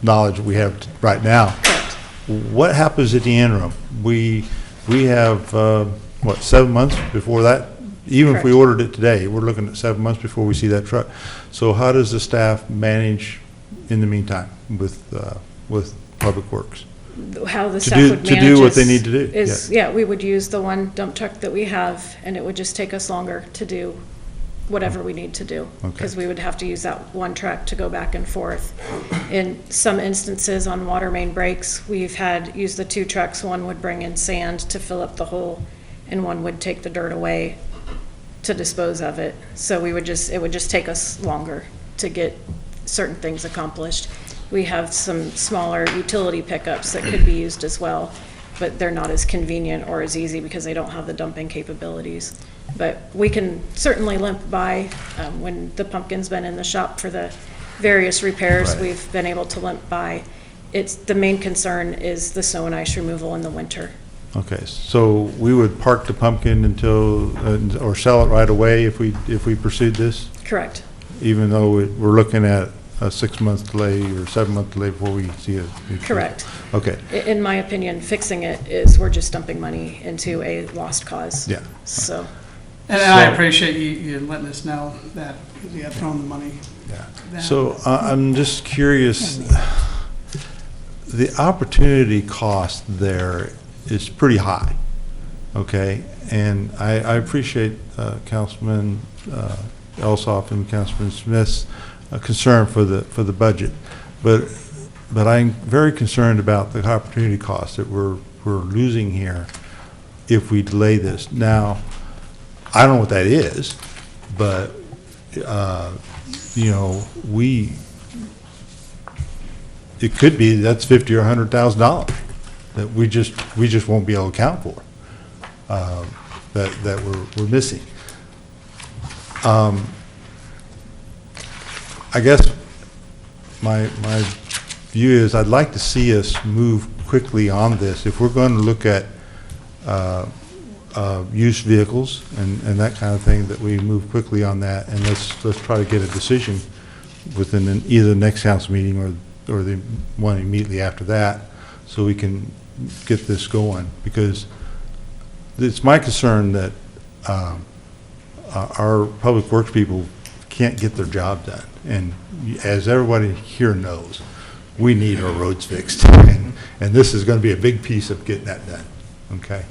knowledge we have right now. Correct. What happens at the interim? We have, 7 months before that? Even if we Correct. ordered it today, we're looking at 7 months before we see that truck. So how does the staff manage in the meantime with Public Works? How the To staff do- would to manage do what they need to do, is, yeah, we would use the one dump truck that we have, and it would just take us longer to do whatever we need to do. Okay. Because we would have to use that one truck to go back and forth. In some instances on water main breaks, we've had, used the two trucks. One would bring in sand to fill up the hole, and one would take the dirt away to dispose of it. So it would just take us longer to get certain things accomplished. We have some smaller utility pickups that could be used as well, but they're not as convenient or as easy because they don't have the dumping capabilities. But we can certainly limp by. When the pumpkin's been in the shop for the various repairs, Right. we've been able to limp by. The main concern is the snow and ice removal in the winter. Okay, so we would park the pumpkin until, or sell it right away if we pursued this? Correct. Even though we're looking at a 6-month delay or 7-month delay before we see it? Correct. Okay, In my opinion, fixing it is, we're just dumping money into a lost cause. yeah. So, And I appreciate you letting us know that you got thrown the money. down. So I'm just curious, the opportunity cost there is pretty high, okay? And I appreciate Councilman Elsoff and Councilman Smith's concern for the budget, but I'm very concerned about the opportunity cost that we're losing here if we delay this. Now, I don't know what that is, but it could be that's $50,000 or $100,000 that we just won't be able to account for, that we're missing. I guess my view is I'd like to see us move quickly on this. If we're going to look at used vehicles and that kind of thing, that we move quickly on that, and let's try to get a decision within either the next council meeting or the one immediately after that, so we can get this going. Because it's my concern that our public works people can't get their job done. And as everybody here knows, we need our roads fixed. And this is going to be a big piece of getting that done, okay?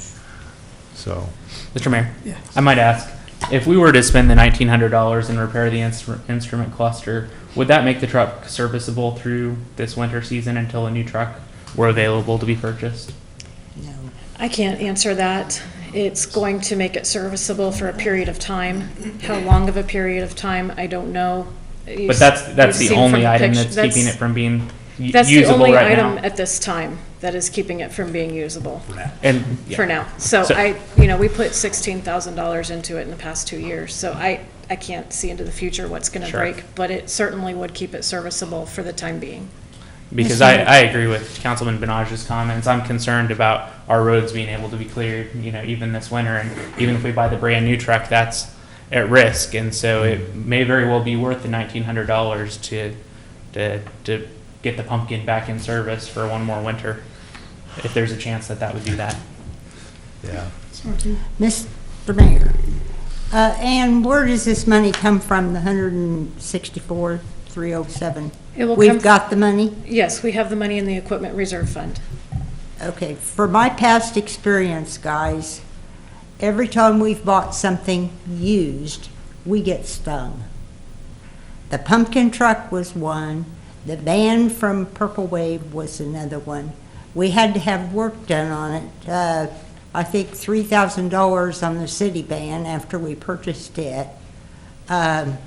So. Mr. Mayor, Yes. I might ask, if we were to spend the $1,900 and repair the instrument cluster, would that make the truck serviceable through this winter season until a new truck were available to be purchased? No. I can't answer that. It's going to make it serviceable for a period of time. How long of a period of time, I don't know. But that's You've the seen from only the item picture- that's keeping it from being That's the usable only right item now. at this time that is keeping it from being usable. And yeah. For now. So So- we put $16,000 into it in the past 2 years, so I can't see into the future what's gonna Sure. break, but it certainly would keep it serviceable for the time being. Because I agree with Councilman Benaj's comments. I'm concerned about our roads being able to be cleared, even this winter. And even if we buy the brand new truck, that's at risk. And so it may very well be worth the $1,900 to get the pumpkin back in service for one more winter, if there's a chance that would do that. Yeah. Mr. Mayor, and where does this money come from, the 164,307? It will come. We've got the money? Yes, we have the money in the equipment reserve fund. Okay, for my past experience, guys, every time we've bought something used, we get stung. The pumpkin truck was one, the van from Purple Wave was another one. We had to have work done on it, I think $3,000 on the city van after we purchased it. And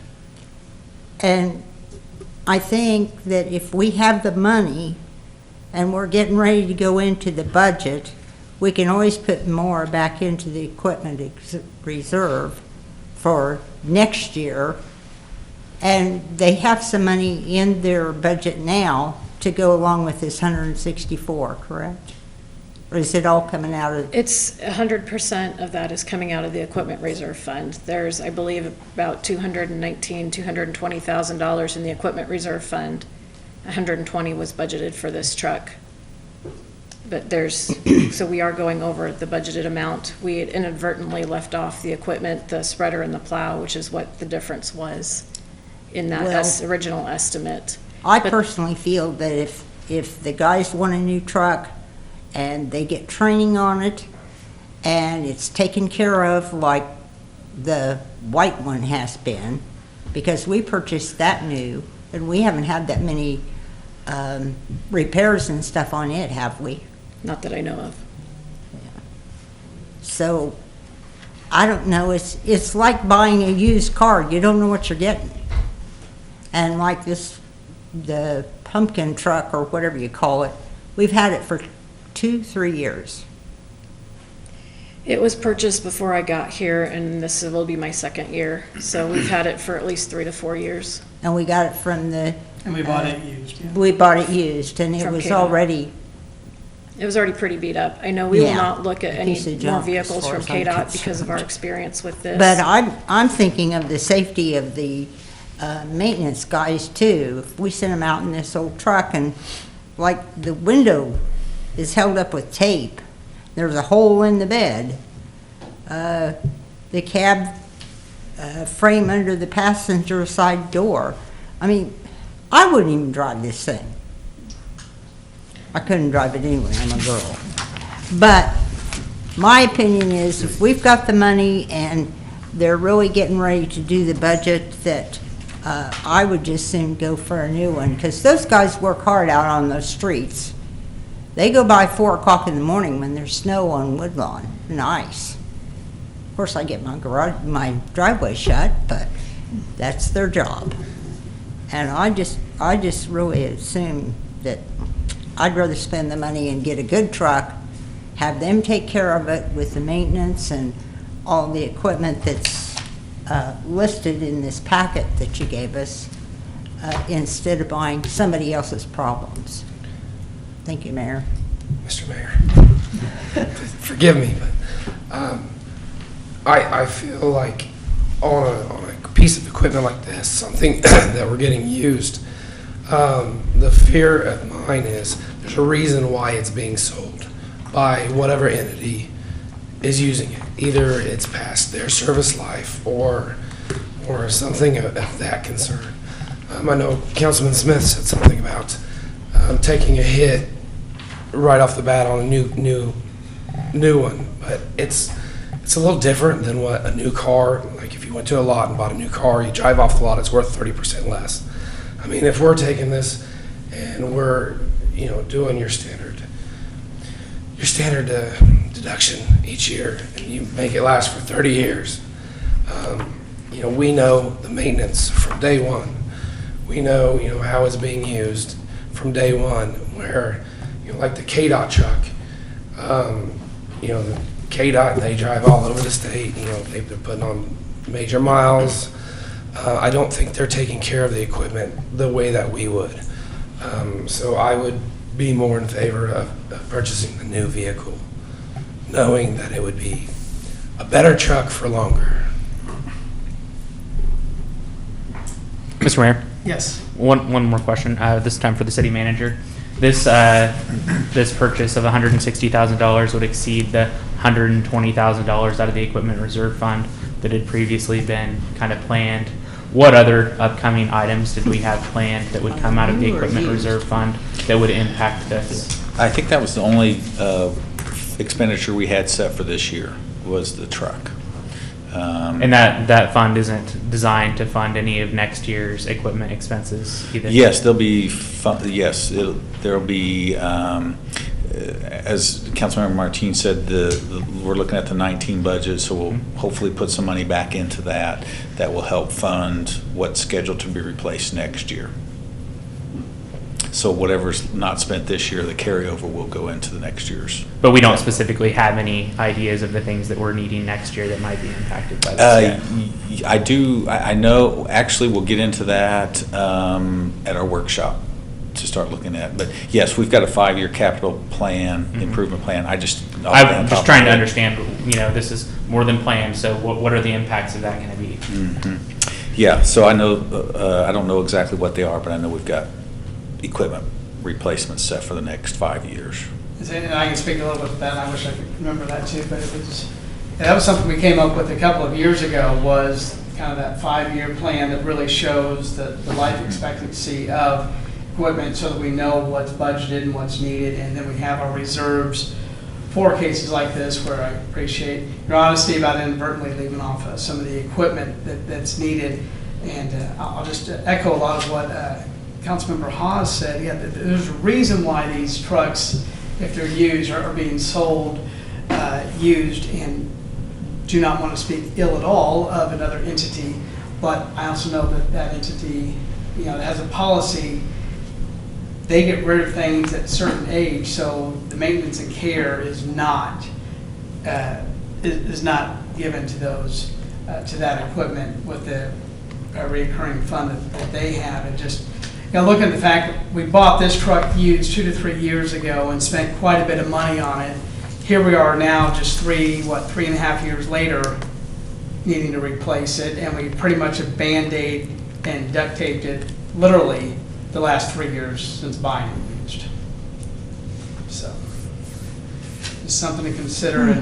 I think that if we have the money and we're getting ready to go into the budget, we can always put more back into the equipment reserve for next year. And they have some money in their budget now to go along with this 164, correct? Or is it all coming out of? It's 100% of that is coming out of the equipment reserve fund. There's, I believe, about $220,000 in the equipment reserve fund. 120 was budgeted for this truck. But so we are going over the budgeted amount. We had inadvertently left off the equipment, the spreader and the plow, which is what the difference was in that original estimate. I personally feel that if the guys want a new truck and they get training on it and it's taken care of like the white one has been, because we purchased that new and we haven't had that many repairs and stuff on it, have we? Not that I know of. Yeah. So, I don't know, it's like buying a used car. You don't know what you're getting. And like the pumpkin truck or whatever you call it, we've had it for 2-3 years. It was purchased before I got here, and this will be my second year. So we've had it for at least 3 to 4 years. And we got it from the... And we bought it used. Yeah. We bought it used, and it From was KDOT. already... It was already pretty beat up. I know we will Yeah, not look at a any piece of more junk as vehicles far from as I'm KDOT because of our concerned. experience with this. But I'm thinking of the safety of the maintenance guys too. If we send them out in this old truck and like the window is held up with tape, there's a hole in the bed. The cab frame under the passenger side door. I mean, I wouldn't even drive this thing. I couldn't drive it anyway, I'm a girl. But my opinion is if we've got the money and they're really getting ready to do the budget, that I would just soon go for a new one, because those guys work hard out on those streets. They go by 4 o'clock in the morning when there's snow on Woodlawn and ice. Of course, I get my driveway shut, but that's their job. And I just really assume that I'd rather spend the money and get a good truck, have them take care of it with the maintenance and all the equipment that's listed in this packet that you gave us, instead of buying somebody else's problems. Thank you, Mayor. Mr. Mayor, forgive me, but I feel like on a piece of equipment like this, something that we're getting used, the fear of mine is there's a reason why it's being sold by whatever entity is using it. Either it's past their service life or something of that concern. I know Councilman Smith said something about taking a hit right off the bat on a new one, but it's a little different than what a new car, like if you went to a lot and bought a new car, you drive off the lot, it's worth 30% less. I mean, if we're taking this and we're, doing your standard deduction each year, and you make it last for 30 years, we know the maintenance from day one. We know, how it's being used from day one, where, like the KDOT truck, the KDOT, they drive all over the state, they're putting on major miles. I don't think they're taking care of the equipment the way that we would. So I would be more in favor of purchasing the new vehicle, knowing that it would be a better truck for longer. Mr. Mayor? Yes. One more question, this time for the city manager. This purchase of $160,000 would exceed the $120,000 out of the equipment reserve fund that had previously been kind of planned. what other upcoming items did we have planned that would come out of the equipment reserve fund that would impact this? I think that was the only expenditure we had set for this year, was the truck. And that fund isn't designed to fund any of next year's equipment expenses either? Yes, there'll be, there'll be, as Councilmember Martin said, we're looking at the 19 budget, so we'll hopefully put some money back into that. That will help fund what's scheduled to be replaced next year. So whatever's not spent this year, the carryover will go into the next year's. But we don't specifically have any ideas of the things that we're needing next year that might be impacted by this yet? I do, I know, actually we'll get into that at our workshop to start looking at. But yes, we've got a 5-year capital plan, improvement plan. I'm just trying to understand, this is more than planned, so what are the impacts of that going to be? Yeah, so I know, I don't know exactly what they are, but I know we've got equipment replacements set for the next 5 years. And I can speak a little bit to that, and I wish I could remember that too, but that was something we came up with a couple of years ago, was kind of that 5-year plan that really shows the life expectancy of equipment so that we know what's budgeted and what's needed, and then we have our reserves for cases like this, where I appreciate your honesty about inadvertently leaving off some of the equipment that's needed. And I'll just echo a lot of what Councilmember Hawes said. Yeah, there's a reason why these trucks, if they're used, are being sold used, and do not want to speak ill at all of another entity, but I also know that entity, has a policy. They get rid of things at a certain age, so the maintenance and care is not given to those to that equipment with the recurring fund that they have. And just look at the fact that we bought this truck used 2 to 3 years ago and spent quite a bit of money on it. Here we are now, just 3.5 years later, needing to replace it, and we pretty much have Band-Aid and duct taped it literally the last 3 years since buying it used. So it's something to consider,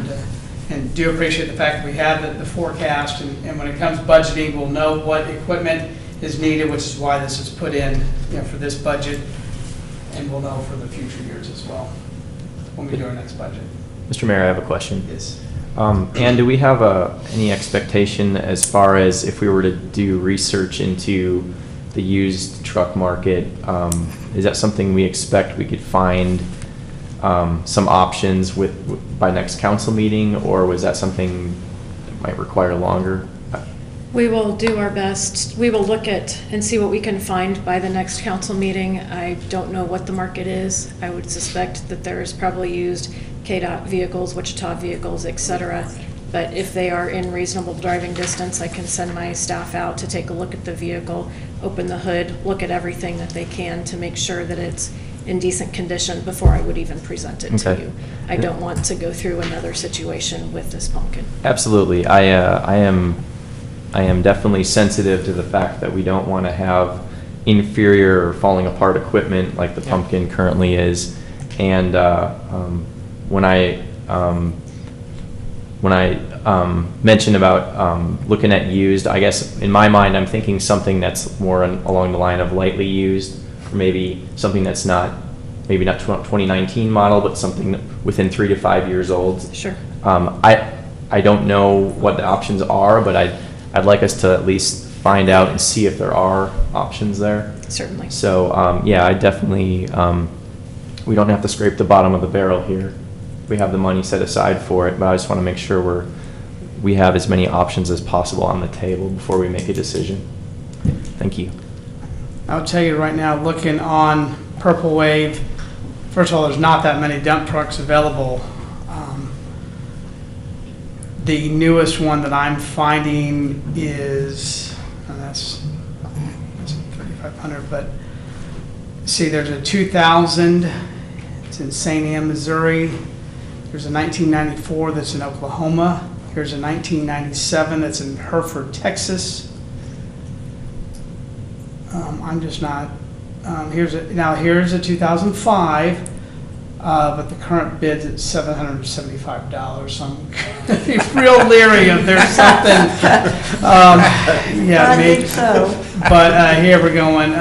and do appreciate the fact that we have the forecast, and when it comes budgeting, we'll know what equipment is needed, which is why this is put in for this budget, and we'll know for the future years as well when we do our next budget. Mr. Mayor, I have a question. Yes. And do we have any expectation as far as if we were to do research into the used truck market, is that something we expect we could find some options by next council meeting, or was that something that might require longer? We will do our best. We will look at and see what we can find by the next council meeting. I don't know what the market is. I would suspect that there is probably used KDOT vehicles, Wichita vehicles, etc. But if they are in reasonable driving distance, I can send my staff out to take a look at the vehicle, open the hood, look at everything that they can to make sure that it's in decent condition before I would even present it to you. I don't want to go through another situation with this pumpkin. Absolutely. I am definitely sensitive to the fact that we don't want to have inferior or falling apart equipment like the pumpkin currently is. And when I mentioned about looking at used, I guess in my mind I'm thinking something that's more along the line of lightly used, or maybe something that's not 2019 model, but something within 3 to 5 years old. Sure. I don't know what the options are, but I'd like us to at least find out and see if there are options there. Certainly. So I definitely, we don't have to scrape the bottom of the barrel here. We have the money set aside for it, but I just want to make sure we have as many options as possible on the table before we make a decision. Thank you. I'll tell you right now, looking on Purple Wave, first of all, there's not that many dump trucks available. The newest one that I'm finding is, that's 3,500, but see, there's a 2000, it's in St. Anne, Missouri. There's a 1994 that's in Oklahoma. Here's a 1997 that's in Hereford, Texas. I'm just not, here's a 2005 but the current bid's at $775, so I'm real leery if there's something. Yeah, I maybe. think so. But here we're going.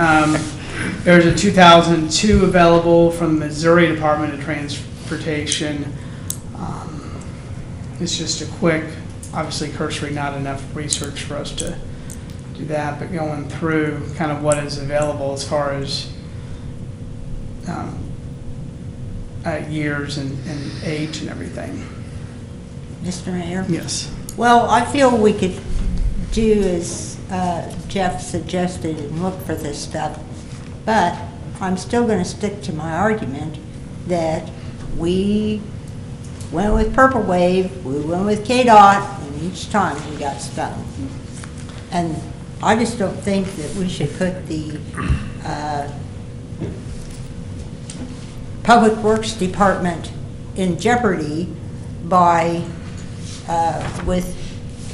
There's a 2002 available from the Missouri Department of Transportation. It's just a quick, obviously cursory, not enough research for us to do that, but going through kind of what is available as far as years and age and everything. Mr. Mayor? Yes. Well, I feel we could do as Jeff suggested and look for this stuff, but I'm still going to stick to my argument that we went with Purple Wave, we went with KDOT, and each time we got stung. And I just don't think that we should put the Public Works Department in jeopardy by, with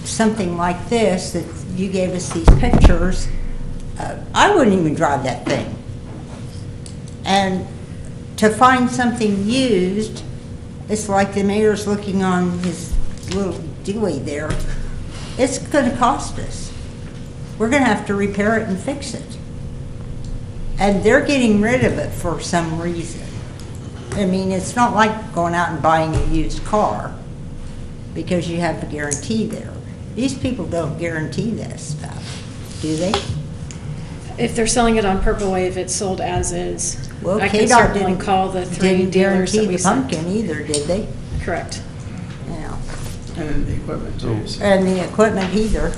something like this, that you gave us these pictures. I wouldn't even drive that thing. And to find something used, it's like the mayor's looking on his little dealie there. It's going to cost us. We're going to have to repair it and fix it. And they're getting rid of it for some reason. I mean, it's not like going out and buying a used car because you have a guarantee there. These people don't guarantee this stuff, do they? If they're selling it on Purple Wave, it's sold as is. Well, I can KDOT certainly call the three didn't dealers that guarantee we the sent. pumpkin either, did they? Correct. Yeah. And the equipment too. so- And the equipment either.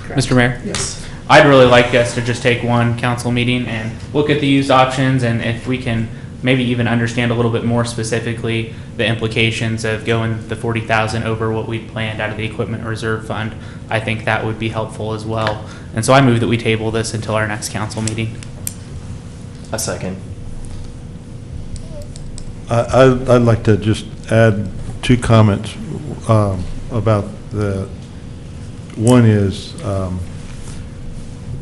Mr. Mayor? Yes. I'd really like us to just take one council meeting and look at the used options, and if we can maybe even understand a little bit more specifically the implications of going the 40,000 over what we planned out of the equipment reserve fund, I think that would be helpful as well. And so I move that we table this until our next council meeting. A second. I'd like to just add two comments about the, one is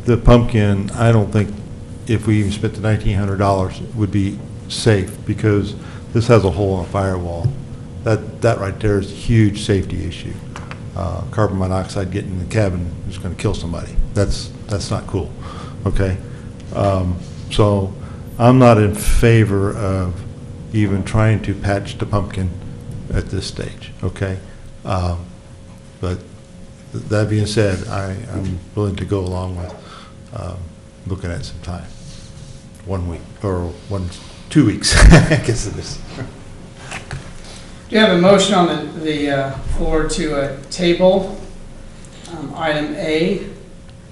the pumpkin, I don't think if we even spent the $1,900 would be safe because this has a hole in a firewall. That right there is a huge safety issue. Carbon monoxide getting in the cabin is going to kill somebody. That's not cool, okay? So I'm not in favor of even trying to patch the pumpkin at this stage, okay? But that being said, I'm willing to go along with looking at some time. 1 week, or 2 weeks, I guess it is. Do you have a motion on the floor to table item A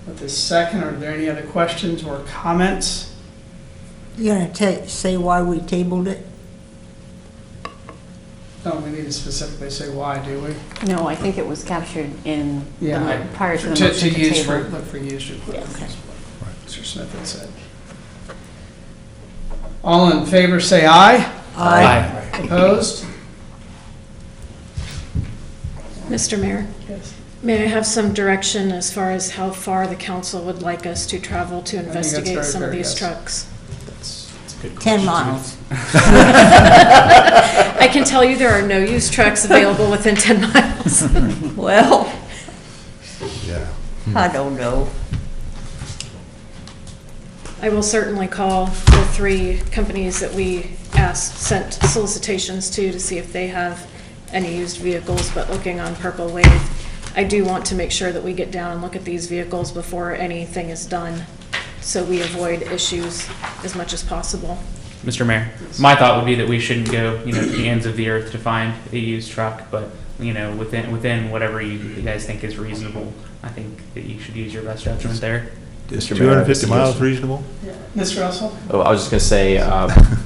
with the second? Are there any other questions or comments? You gonna say why we tabled it? No, we need to specifically say why, do we? No, I think it was captured in, Yeah. prior to the motion to use table. look for used equipment. Yes. That's what Mr. Smith had said. All in favor, say aye. Aye. Opposed? Mr. Mayor? Yes. May I have some direction as far as how far the council would like us to travel to that's investigate very some of fair, these yes. trucks? That's a good 10 question. miles. I can tell you there are no used trucks available within 10 miles. Well, Yeah. I don't know. I will certainly call the three companies that we sent solicitations to see if they have any used vehicles, but looking on Purple Wave, I do want to make sure that we get down and look at these vehicles before anything is done, so we avoid issues as much as possible. Mr. Mayor, my thought would be that we shouldn't go, to the ends of the earth to find a used truck, but, within whatever you guys think is reasonable, I think that you should use your best judgment there. Mr. Mayor, I have a 250 miles suggestion. reasonable? Mr. Russell? Oh, I was just going to say,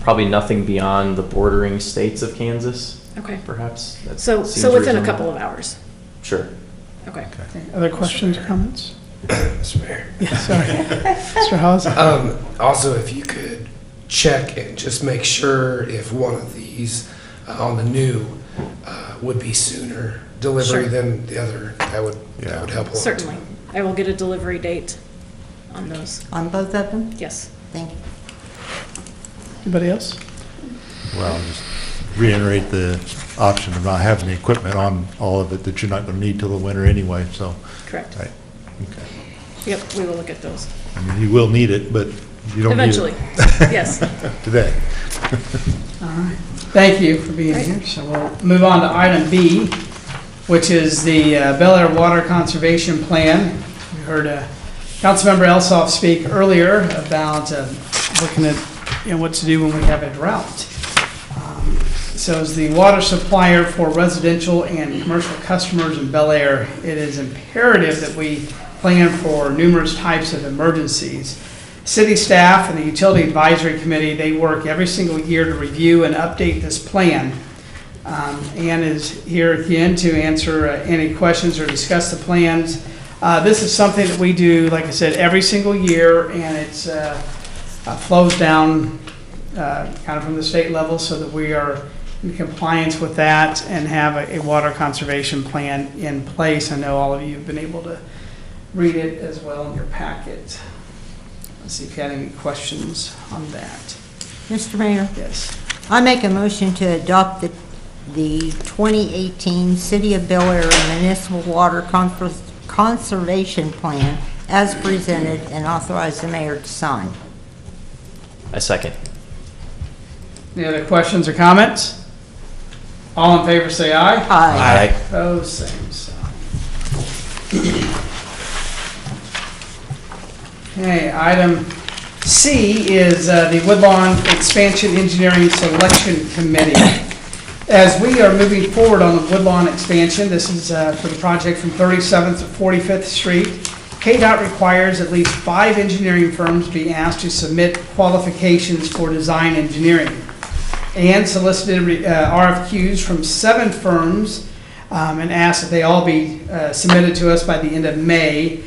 probably nothing beyond the bordering states of Kansas, Okay. perhaps. That So seems within a reasonable. couple of hours? Sure. Okay. Other questions or comments? Mr. Mayor. Sorry. Mr. Hawes? Also, if you could check and just make sure if one of these on the new would be sooner delivery Sure. than the other, that would help a lot. Certainly. I will get a delivery date on those. On both of them? Yes. Thank you. Anybody else? Well, just reiterate the option of not having the equipment on all of it that you're not going to need till the winter anyway, so. Correct. Right. Okay. Yep, we will look at those. I mean, you will need it, but you don't need it. Eventually, yes. Today. All right. Thank you for being here. So we'll move on to item B, which is the Bel Aire Water Conservation Plan. We heard Councilmember Elsoff speak earlier about looking at what to do when we have a drought. So as the water supplier for residential and commercial customers in Bel Aire, it is imperative that we plan for numerous types of emergencies. City staff and the Utility Advisory Committee, they work every single year to review and update this plan. Ann is here at the end to answer any questions or discuss the plans. This is something that we do, like I said, every single year, and it's flows down kind of from the state level so that we are in compliance with that and have a water conservation plan in place. I know all of you have been able to read it as well in your packet. Let's see if you had any questions on that. Mr. Mayor? Yes. I make a motion to adopt the 2018 City of Bel Aire Municipal Water Conservation Plan as presented and authorize the mayor to sign. A second. Any other questions or comments? All in favor say aye. Aye. Opposed, same sign. Okay, item C is the Woodlawn Expansion Engineering Selection Committee. As we are moving forward on the Woodlawn expansion, this is for the project from 37th to 45th Street. KDOT requires at least 5 engineering firms be asked to submit qualifications for design engineering, and solicited RFQs from 7 firms and asked that they all be submitted to us by the end of May.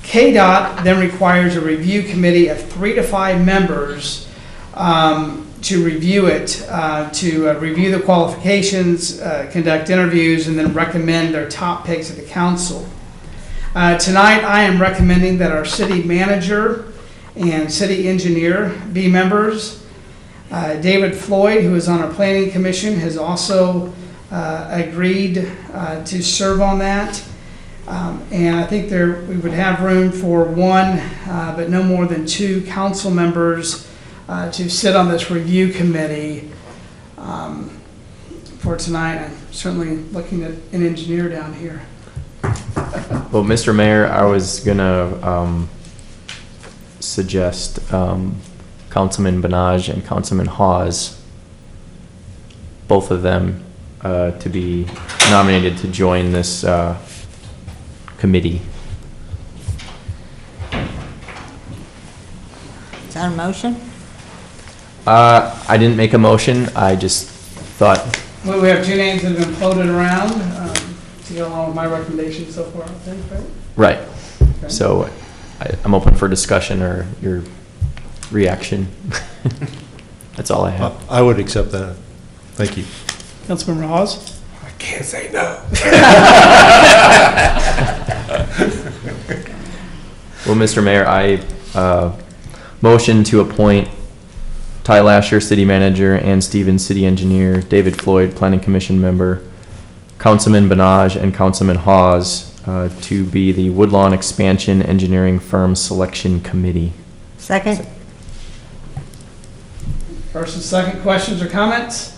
KDOT then requires a review committee of 3 to 5 members to review it, to review the qualifications, conduct interviews, and then recommend their top picks to the council. Tonight, I am recommending that our city manager and city engineer be members. David Floyd, who is on our planning commission, has also agreed to serve on that. And I think we would have room for 1, but no more than 2 council members to sit on this review committee for tonight. I'm certainly looking at an engineer down here. Well, Mr. Mayor, I was gonna suggest Councilman Benaj and Councilman Hawes, both of them, to be nominated to join this committee. Is that a motion? I didn't make a motion. I just thought. Well, we have 2 names that have been floated around to go along with my recommendation so far, I think, right? Right. Okay. So I'm open for discussion or your reaction. That's all I have. I would accept that. Thank you. Councilmember Hawes? I can't say no. Well, Mr. Mayor, I motion to appoint Ty Lasher, city manager, Ann Stevens, city engineer, David Floyd, planning commission member, Councilman Benaj, and Councilman Hawes to be the Woodlawn Expansion Engineering Firm Selection Committee. Second? First and second, questions or comments?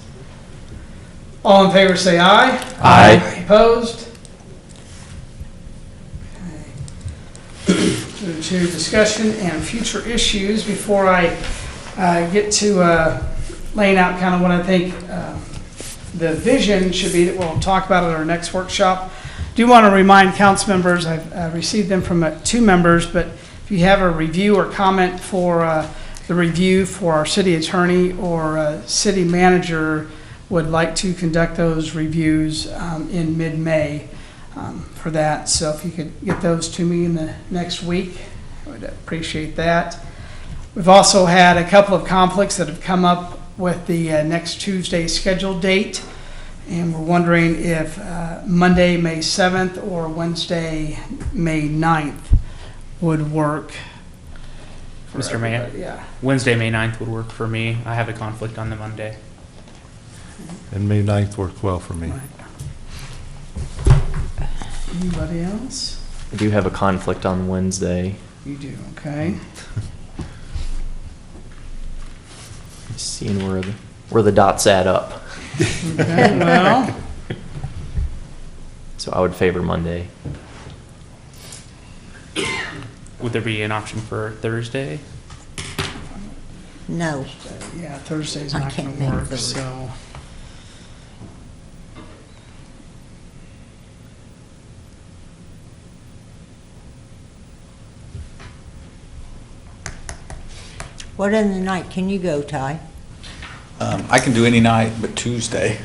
All in favor say aye. Aye. Opposed? Okay. Move to discussion and future issues. Before I get to laying out kind of what I think the vision should be that we'll talk about at our next workshop, I do want to remind council members, I've received them from 2 members, but if you have a review or comment for the review for our city attorney or city manager would like to conduct those reviews in mid-May for that. So if you could get those to me in the next week, I would appreciate that. We've also had a couple of conflicts that have come up with the next Tuesday scheduled date, and we're wondering if Monday, May 7th or Wednesday, May 9th would work. Mr. Mayor? Yeah. Wednesday, May 9th would work for me. I have a conflict on the Monday. and May 9th works well for me. Anybody else? I do have a conflict on Wednesday. You do, okay. Just seeing where the dots add up. Okay, well, So I would favor Monday. Would there be an option for Thursday? No. yeah, Thursday's I not can't gonna make work, Thursday. so. What in the night can you go, Ty? I can do any night but Tuesday.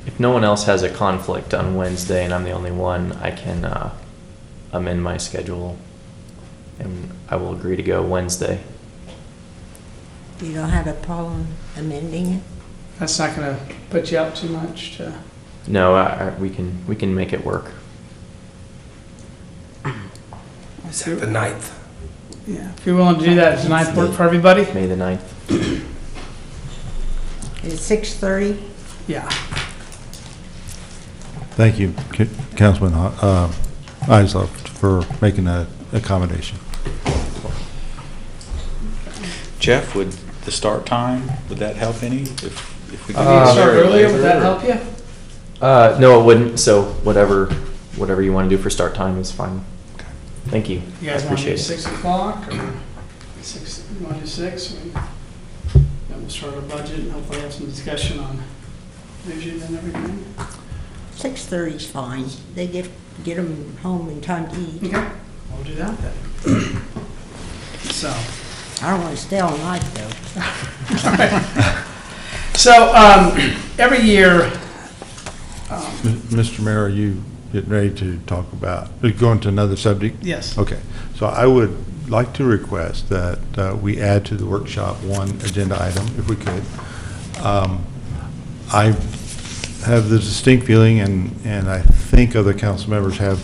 If no one else has a conflict on Wednesday and I'm the only one, I can amend my schedule and I will agree to go Wednesday. You don't have a problem amending it? That's not gonna put you up too much to, No, we can make it work. Is that the 9th? yeah, if you're willing to do that, does the 9th work for everybody? May the 9th. Is 6:30? Yeah. Thank you, Councilman Isler, for making that accommodation. Jeff, would the start time, would that help any? If we could Start earlier, would that help you? No, it wouldn't. So whatever you want to do for start time is fine. Thank you. You guys I want to do appreciate it. 6 o'clock or 6, you want to do 6? Then we'll start our budget and hopefully have some discussion on vision and everything. 6:30 is fine. They get them home in time to eat. Okay, we'll do that then. So. I don't want to stay all night, though. So, every year, Mr. Mayor, are you getting ready to talk about, going to another subject? yes. Okay, so I would like to request that we add to the workshop one agenda item, if we could. I have the distinct feeling, and I think other council members have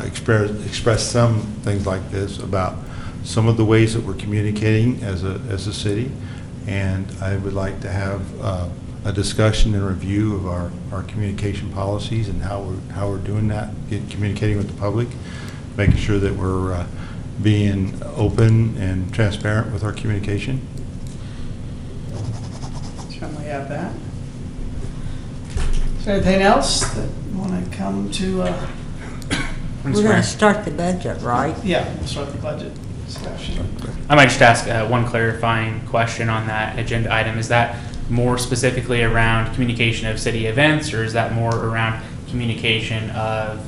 expressed some things like this about some of the ways that we're communicating as a city, and I would like to have a discussion and review of our communication policies and how we're doing that, communicating with the public, making sure that we're being open and transparent with our communication. Certainly have that. Is there anything else that you want to come to? We're going to start the budget, right? Yeah, we'll start the budget discussion. I might just ask one clarifying question on that agenda item. Is that more specifically around communication of city events, or is that more around communication of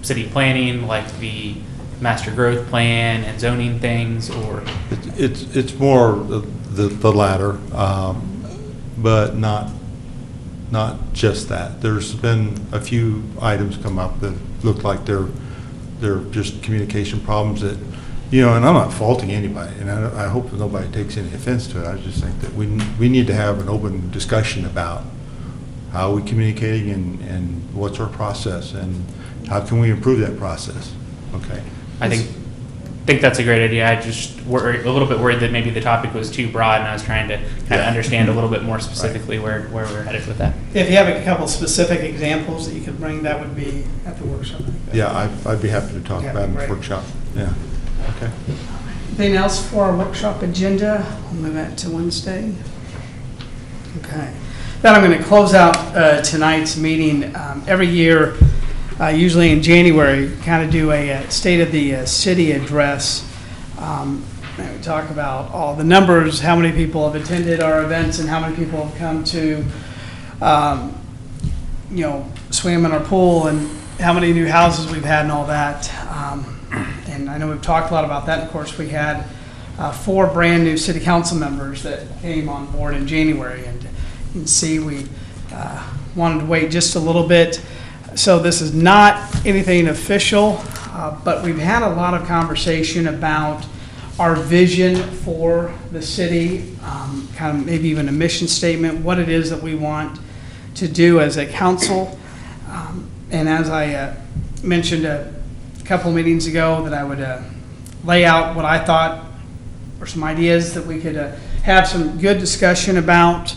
city planning, like the master growth plan and zoning things, or? It's more the latter, but not just that. There's been a few items come up that look like they're just communication problems that, and I'm not faulting anybody, and I hope that nobody takes any offense to it. I just think that we need to have an open discussion about how we're communicating and what's our process and how can we improve that process. Okay. I think that's a great idea. I just worry a little bit worried that maybe the topic was too broad, and I was trying to kind of understand a little bit more specifically where we're headed with that. If you have a couple specific examples that you could bring, that would be at the workshop. Yeah, I'd be happy to talk Yeah, about it in the great. workshop. Yeah. Okay. Anything else for our workshop agenda? We'll move that to Wednesday. Okay. Then I'm going to close out tonight's meeting. Every year, usually in January, kind of do a state of the city address. And we talk about all the numbers, how many people have attended our events, and how many people have come to, swim in our pool, and how many new houses we've had, and all that. And I know we've talked a lot about that. Of course, we had 4 brand new city council members that came on board in January, and you can see we wanted to wait just a little bit. So this is not anything official, but we've had a lot of conversation about our vision for the city, kind of maybe even a mission statement, what it is that we want to do as a council. And as I mentioned a couple meetings ago, that I would lay out what I thought or some ideas that we could have some good discussion about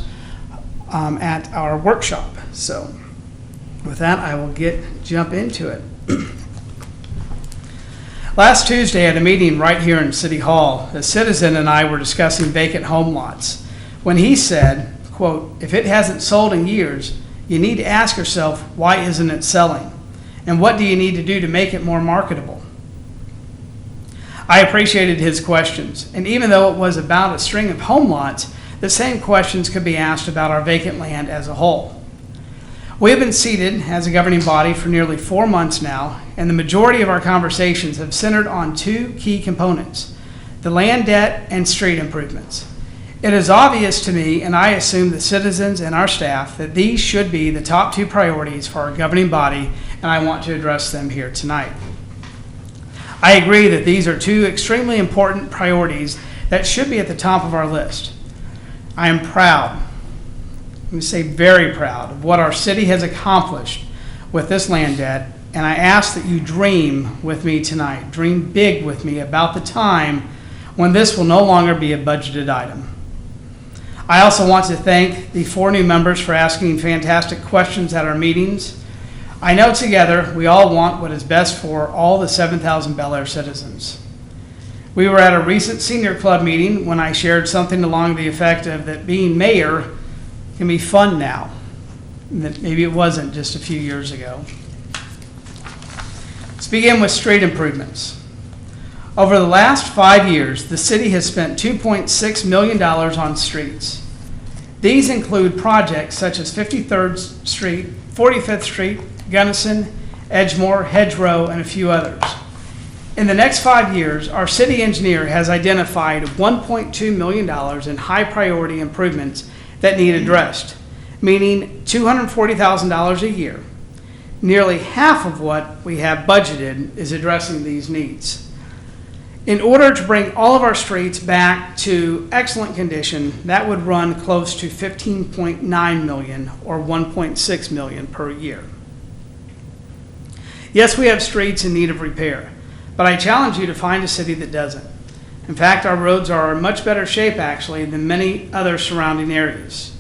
at our workshop. So with that, I will jump into it. Last Tuesday at a meeting right here in City Hall, a citizen and I were discussing vacant home lots when he said, quote, "If it hasn't sold in years, you need to ask yourself, why isn't it selling? And what do you need to do to make it more marketable?" I appreciated his questions, and even though it was about a string of home lots, the same questions could be asked about our vacant land as a whole. We have been seated as a governing body for nearly 4 months now, and the majority of our conversations have centered on two key components: the land debt and street improvements. It is obvious to me, and I assume the citizens and our staff, that these should be the top two priorities for our governing body, and I want to address them here tonight. I agree that these are two extremely important priorities that should be at the top of our list. I am proud, let me say very proud, of what our city has accomplished with this land debt, and I ask that you dream with me tonight, dream big with me about the time when this will no longer be a budgeted item. I also want to thank the 4 new members for asking fantastic questions at our meetings. I know together we all want what is best for all the 7,000 Bel Aire citizens. We were at a recent senior club meeting when I shared something along the effect of that being mayor can be fun now, and that maybe it wasn't just a few years ago. Let's begin with street improvements. Over the last 5 years, the city has spent $2.6 million on streets. These include projects such as 53rd Street, 45th Street, Gunnison, Edgemore, Hedgerow, and a few others. In the next 5 years, our city engineer has identified $1.2 million in high priority improvements that need addressed, meaning $240,000 a year. Nearly half of what we have budgeted is addressing these needs. In order to bring all of our streets back to excellent condition, that would run close to $15.9 million or $1.6 million per year. Yes, we have streets in need of repair, but I challenge you to find a city that doesn't. In fact, our roads are in much better shape, actually, than many other surrounding areas.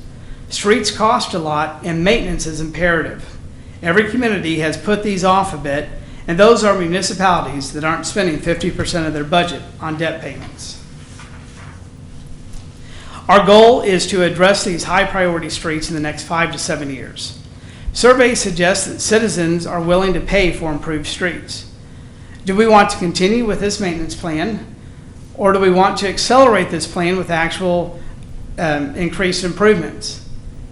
Streets cost a lot, and maintenance is imperative. Every community has put these off a bit, and those are municipalities that aren't spending 50% of their budget on debt payments. Our goal is to address these high-priority streets in the next 5 to 7 years. Surveys suggest that citizens are willing to pay for improved streets. Do we want to continue with this maintenance plan, or do we want to accelerate this plan with actual increased improvements?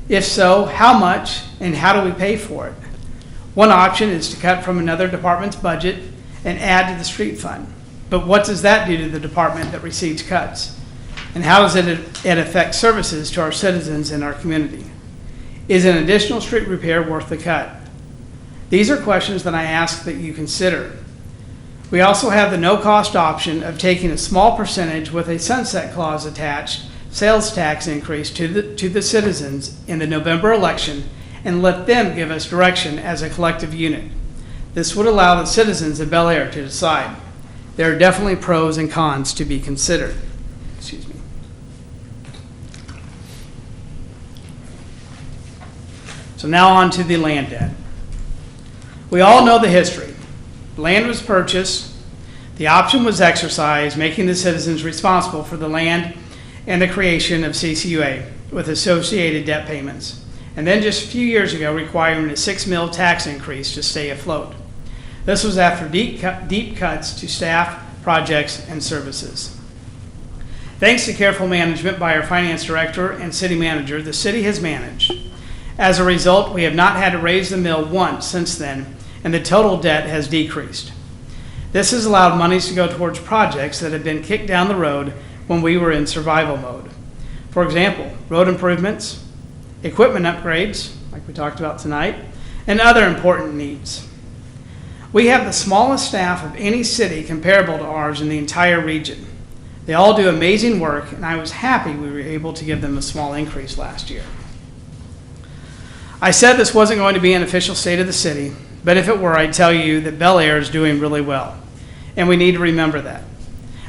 If so, how much and how do we pay for it? One option is to cut from another department's budget and add to the street fund. But what does that do to the department that receives cuts? And how does it affect services to our citizens in our community? Is an additional street repair worth the cut? These are questions that I ask that you consider. We also have the no-cost option of taking a small percentage with a sunset clause attached sales tax increase to the citizens in the November election and let them give us direction as a collective unit. This would allow the citizens of Bel Aire to decide. There are definitely pros and cons to be considered. Excuse me. So now on to the land debt. We all know the history. Land was purchased, the option was exercised, making the citizens responsible for the land and the creation of CCUA with associated debt payments. And then just a few years ago, requiring a $6 million tax increase to stay afloat. This was after deep cuts to staff, projects, and services. Thanks to careful management by our finance director and city manager, the city has managed. As a result, we have not had to raise the mill once since then, and the total debt has decreased. This has allowed monies to go towards projects that have been kicked down the road when we were in survival mode. For example, road improvements, equipment upgrades, like we talked about tonight, and other important needs. We have the smallest staff of any city comparable to ours in the entire region. They all do amazing work, and I was happy we were able to give them a small increase last year. I said this wasn't going to be an official state of the city, but if it were, I'd tell you that Bel Aire is doing really well, and we need to remember that.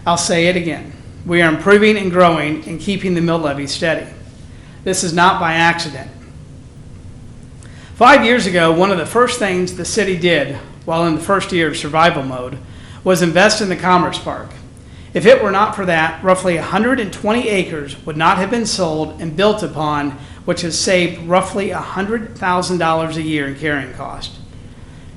I'll say it again. We are improving and growing and keeping the mill levy steady. This is not by accident. 5 years ago, one of the first things the city did while in the first year of survival mode was invest in the Commerce Park. If it were not for that, roughly 120 acres would not have been sold and built upon, which has saved roughly $100,000 a year in carrying cost.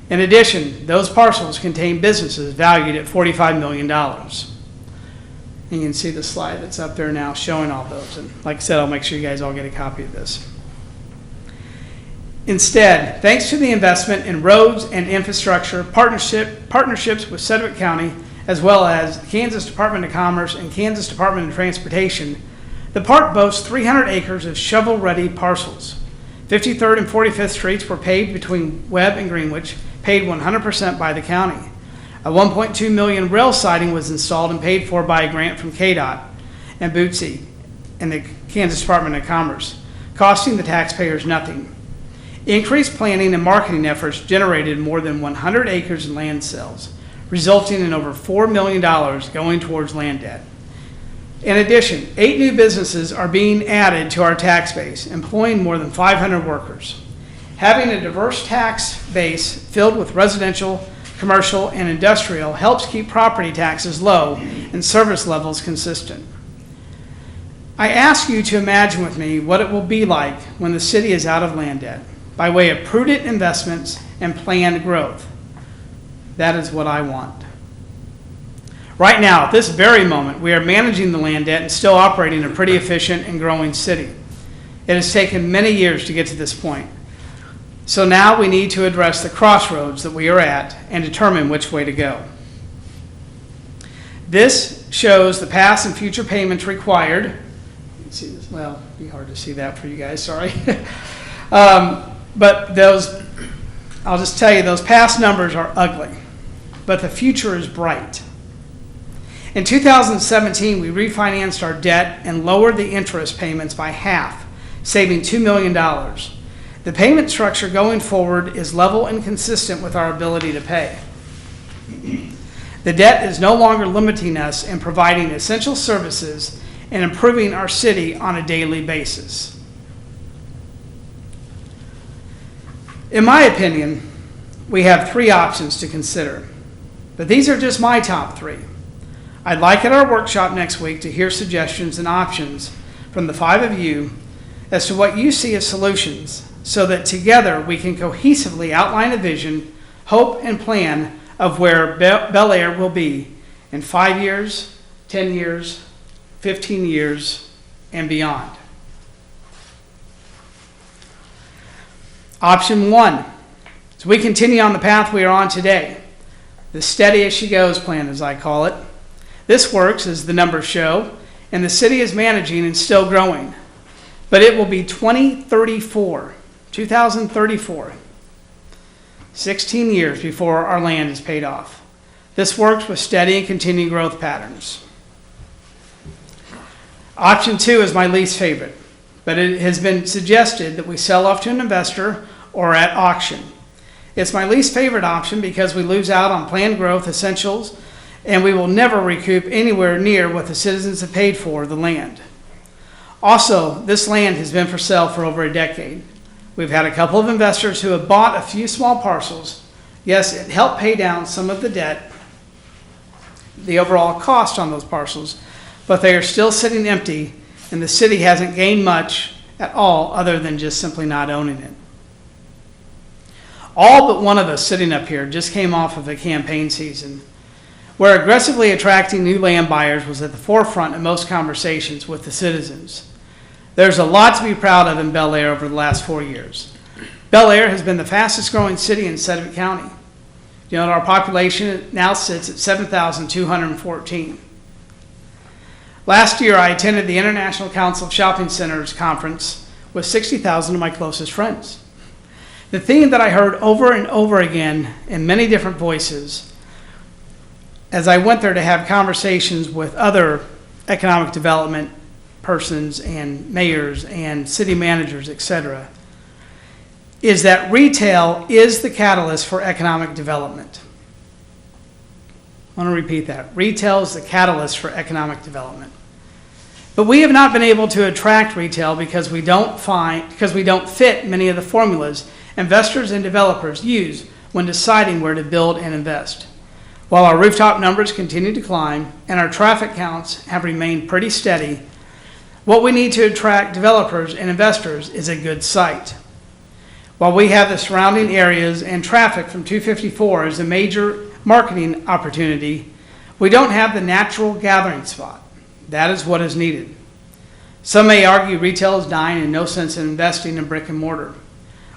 In addition, those parcels contain businesses valued at $45 million. And you can see the slide that's up there now showing all those. And like I said, I'll make sure you guys all get a copy of this. Instead, thanks to the investment in roads and infrastructure, partnerships with Sedgwick County, as well as Kansas Department of Commerce and Kansas Department of Transportation, the park boasts 300 acres of shovel-ready parcels. 53rd and 45th Streets were paved between Webb and Greenwich, paid 100% by the county. A $1.2 million rail siding was installed and paid for by a grant from KDOT and Bootsy and the Kansas Department of Commerce, costing the taxpayers nothing. Increased planning and marketing efforts generated more than 100 acres in land sales, resulting in over $4 million going towards land debt. In addition, 8 new businesses are being added to our tax base, employing more than 500 workers. Having a diverse tax base filled with residential, commercial, and industrial helps keep property taxes low and service levels consistent. I ask you to imagine with me what it will be like when the city is out of land debt, by way of prudent investments and planned growth. That is what I want. Right now, at this very moment, we are managing the land debt and still operating a pretty efficient and growing city. It has taken many years to get to this point. So now we need to address the crossroads that we are at and determine which way to go. This shows the past and future payments required. You can see this, well, it'd be hard to see that for you guys, sorry. But those, I'll just tell you, those past numbers are ugly, but the future is bright. In 2017, we refinanced our debt and lowered the interest payments by half, saving $2 million. The payment structure going forward is level and consistent with our ability to pay. The debt is no longer limiting us in providing essential services and improving our city on a daily basis. In my opinion, we have 3 options to consider, but these are just my top 3. I'd like at our workshop next week to hear suggestions and options from the 5 of you as to what you see as solutions, so that together we can cohesively outline a vision, hope, and plan of where Bel Aire will be in 5 years, 10 years, 15 years, and beyond. Option 1, as we continue on the path we are on today, the steady as she goes plan, as I call it. This works, as the numbers show, and the city is managing and still growing. But it will be 2034, 16 years before our land is paid off. This works with steady and continued growth patterns. Option 2 is my least favorite, but it has been suggested that we sell off to an investor or at auction. It's my least favorite option because we lose out on planned growth essentials, and we will never recoup anywhere near what the citizens have paid for the land. Also, this land has been for sale for over a decade. We've had a couple of investors who have bought a few small parcels. Yes, it helped pay down some of the debt, the overall cost on those parcels, but they are still sitting empty, and the city hasn't gained much at all other than just simply not owning it. All but one of us sitting up here just came off of a campaign season where aggressively attracting new land buyers was at the forefront of most conversations with the citizens. There's a lot to be proud of in Bel Aire over the last 4 years. Bel Aire has been the fastest growing city in Sedgwick County. You know, our population now sits at 7,214. Last year, I attended the International Council of Shopping Centers conference with 60,000 of my closest friends. The theme that I heard over and over again in many different voices as I went there to have conversations with other economic development persons and mayors and city managers, etc., is that retail is the catalyst for economic development. I want to repeat that. Retail is the catalyst for economic development. But we have not been able to attract retail because we don't fit many of the formulas investors and developers use when deciding where to build and invest. While our rooftop numbers continue to climb and our traffic counts have remained pretty steady, what we need to attract developers and investors is a good site. While we have the surrounding areas and traffic from 254 as a major marketing opportunity, we don't have the natural gathering spot. That is what is needed. Some may argue retail is dying and no sense in investing in brick and mortar.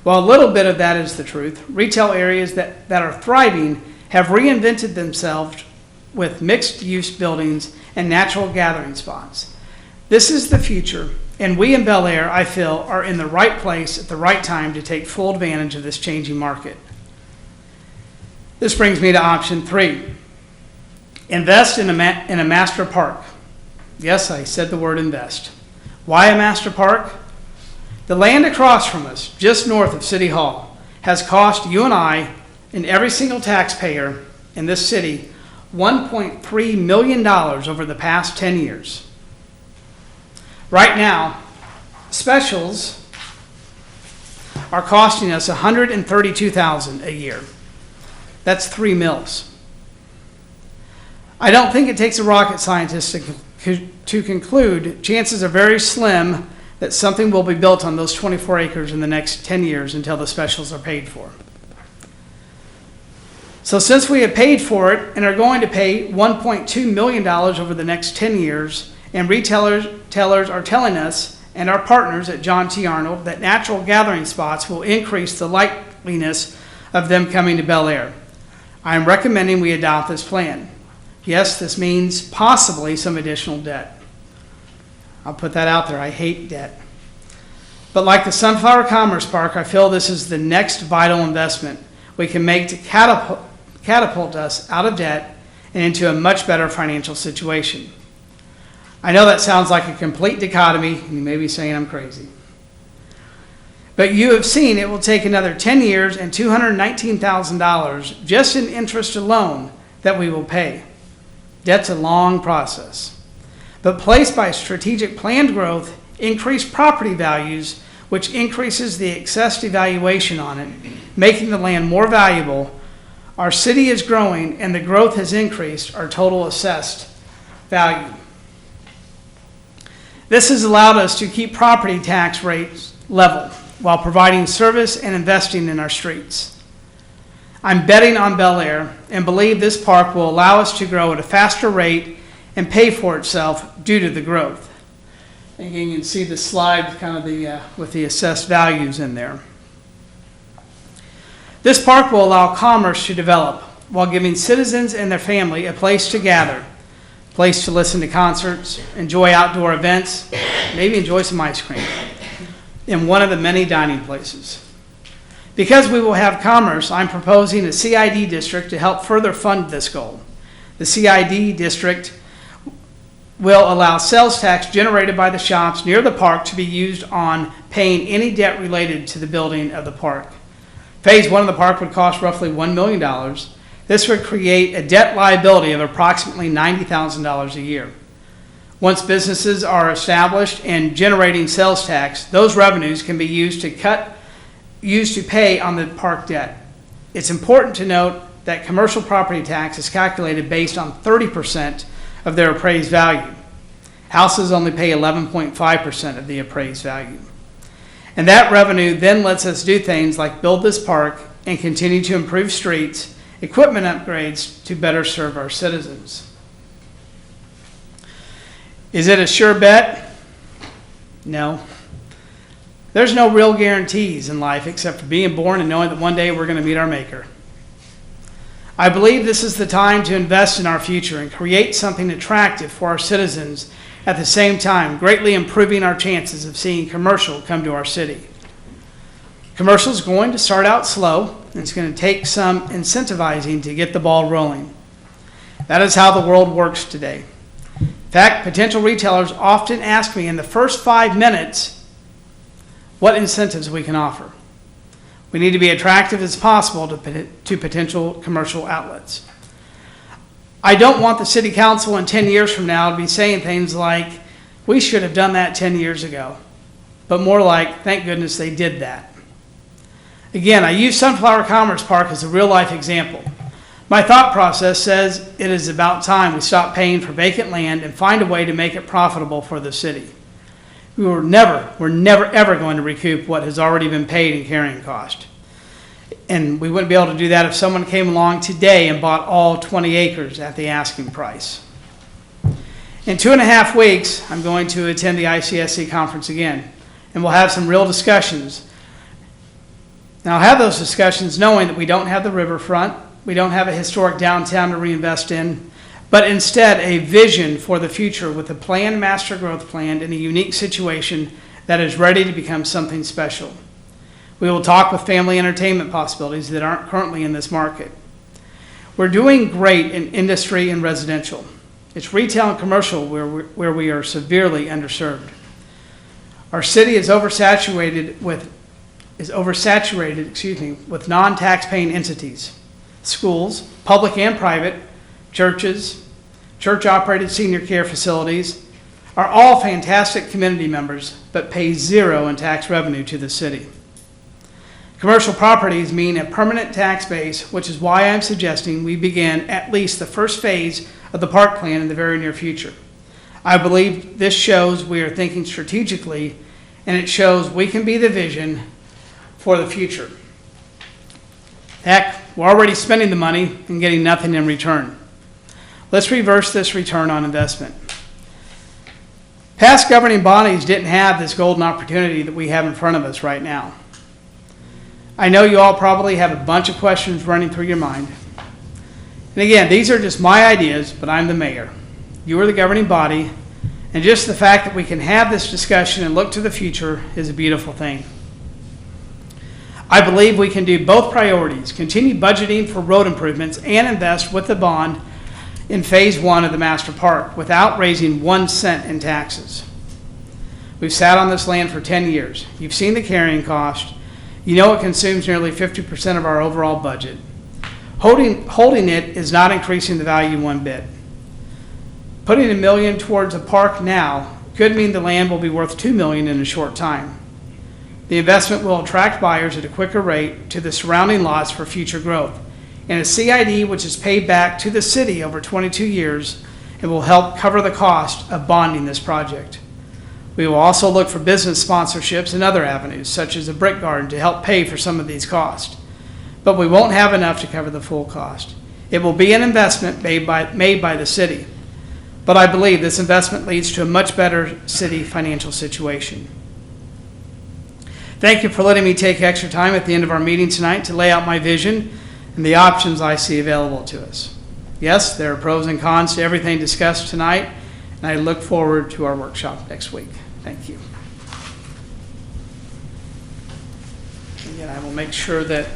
While a little bit of that is the truth, retail areas that are thriving have reinvented themselves with mixed-use buildings and natural gathering spots. This is the future, and we in Bel Aire, I feel, are in the right place at the right time to take full advantage of this changing market. This brings me to option 3. Invest in a master park. Yes, I said the word invest. Why a master park? The land across from us, just north of City Hall, has cost you and I and every single taxpayer in this city $1.3 million over the past 10 years. Right now, specials are costing us $132,000 a year. That's 3 mills. I don't think it takes a rocket scientist to conclude chances are very slim that something will be built on those 24 acres in the next 10 years until the specials are paid for. So since we have paid for it and are going to pay $1.2 million over the next 10 years, and retailers are telling us and our partners at John T. Arnold that natural gathering spots will increase the likeliness of them coming to Bel Aire, I am recommending we adopt this plan. Yes, this means possibly some additional debt. I'll put that out there. I hate debt. But like the Sunflower Commerce Park, I feel this is the next vital investment we can make to catapult us out of debt and into a much better financial situation. I know that sounds like a complete dichotomy, and you may be saying I'm crazy. But you have seen it will take another 10 years and $219,000 just in interest alone that we will pay. Debt's a long process. But placed by strategic planned growth, increased property values, which increases the assessed evaluation on it, making the land more valuable, our city is growing and the growth has increased our total assessed value. This has allowed us to keep property tax rates level while providing service and investing in our streets. I'm betting on Bel Aire and believe this park will allow us to grow at a faster rate and pay for itself due to the growth. And you can see the slide kind of with the assessed values in there. This park will allow commerce to develop while giving citizens and their family a place to gather, a place to listen to concerts, enjoy outdoor events, maybe enjoy some ice cream in one of the many dining places. Because we will have commerce, I'm proposing a CID district to help further fund this goal. The CID district will allow sales tax generated by the shops near the park to be used on paying any debt related to the building of the park. Phase 1 of the park would cost roughly $1 million. This would create a debt liability of approximately $90,000 a year. Once businesses are established and generating sales tax, those revenues can be used to pay on the park debt. It's important to note that commercial property tax is calculated based on 30% of their appraised value. Houses only pay 11.5% of the appraised value. And that revenue then lets us do things like build this park and continue to improve streets, equipment upgrades to better serve our citizens. Is it a sure bet? No. There's no real guarantees in life except for being born and knowing that one day we're going to meet our Maker. I believe this is the time to invest in our future and create something attractive for our citizens, at the same time greatly improving our chances of seeing commercial come to our city. Commercial is going to start out slow, and it's going to take some incentivizing to get the ball rolling. That is how the world works today. In fact, potential retailers often ask me in the first 5 minutes what incentives we can offer. We need to be attractive as possible to potential commercial outlets. I don't want the city council in 10 years from now to be saying things like, We should have done that 10 years ago, but more like, thank goodness they did that. Again, I use Sunflower Commerce Park as a real-life example. My thought process says it is about time we stop paying for vacant land and find a way to make it profitable for the city. We're never ever going to recoup what has already been paid in carrying cost. And we wouldn't be able to do that if someone came along today and bought all 20 acres at the asking price. In 2.5 weeks, I'm going to attend the ICSC conference again, and we'll have some real discussions. Now, I'll have those discussions knowing that we don't have the riverfront, we don't have a historic downtown to reinvest in, but instead a vision for the future with a planned master growth plan in a unique situation that is ready to become something special. We will talk with family entertainment possibilities that aren't currently in this market. We're doing great in industry and residential. It's retail and commercial where we are severely underserved. Our city is oversaturated with non-tax paying entities. Schools, public and private, churches, church-operated senior care facilities are all fantastic community members, but pay zero in tax revenue to the city. Commercial properties mean a permanent tax base, which is why I'm suggesting we begin at least the first phase of the park plan in the very near future. I believe this shows we are thinking strategically, and it shows we can be the vision for the future. Heck, we're already spending the money and getting nothing in return. Let's reverse this return on investment. Past governing bodies didn't have this golden opportunity that we have in front of us right now. I know you all probably have a bunch of questions running through your mind. And again, these are just my ideas, but I'm the mayor. You are the governing body, and just the fact that we can have this discussion and look to the future is a beautiful thing. I believe we can do both priorities, continue budgeting for road improvements and invest with the bond in phase 1 of the master park without raising 1 cent in taxes. We've sat on this land for 10 years. You've seen the carrying cost. You know it consumes nearly 50% of our overall budget. Holding it is not increasing the value one bit. Putting $1 million towards a park now could mean the land will be worth $2 million in a short time. The investment will attract buyers at a quicker rate to the surrounding lots for future growth, and a CID which is paid back to the city over 22 years and will help cover the cost of bonding this project. We will also look for business sponsorships and other avenues, such as a brick garden, to help pay for some of these costs. But we won't have enough to cover the full cost. It will be an investment made by the city. But I believe this investment leads to a much better city financial situation. Thank you for letting me take extra time at the end of our meeting tonight to lay out my vision and the options I see available to us. Yes, there are pros and cons to everything discussed tonight, and I look forward to our workshop next week. Thank you. Again, I will make sure that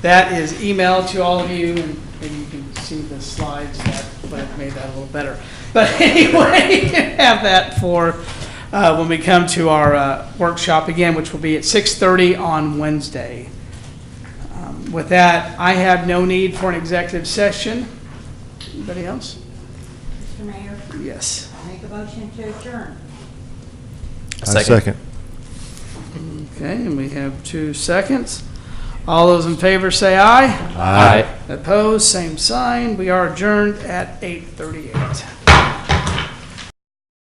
that is emailed to all of you, and maybe you can see the slides that would have made that a little better. But anyway, you can have that for when we come to our workshop again, which will be at 6:30 on Wednesday. With that, I have no need for an executive session. Anybody else? Mr. Mayor? Yes. Make a motion to adjourn. Second. Okay, and we have 2 seconds. All those in favor say aye. Aye. Opposed, same sign. We are adjourned at 8:38.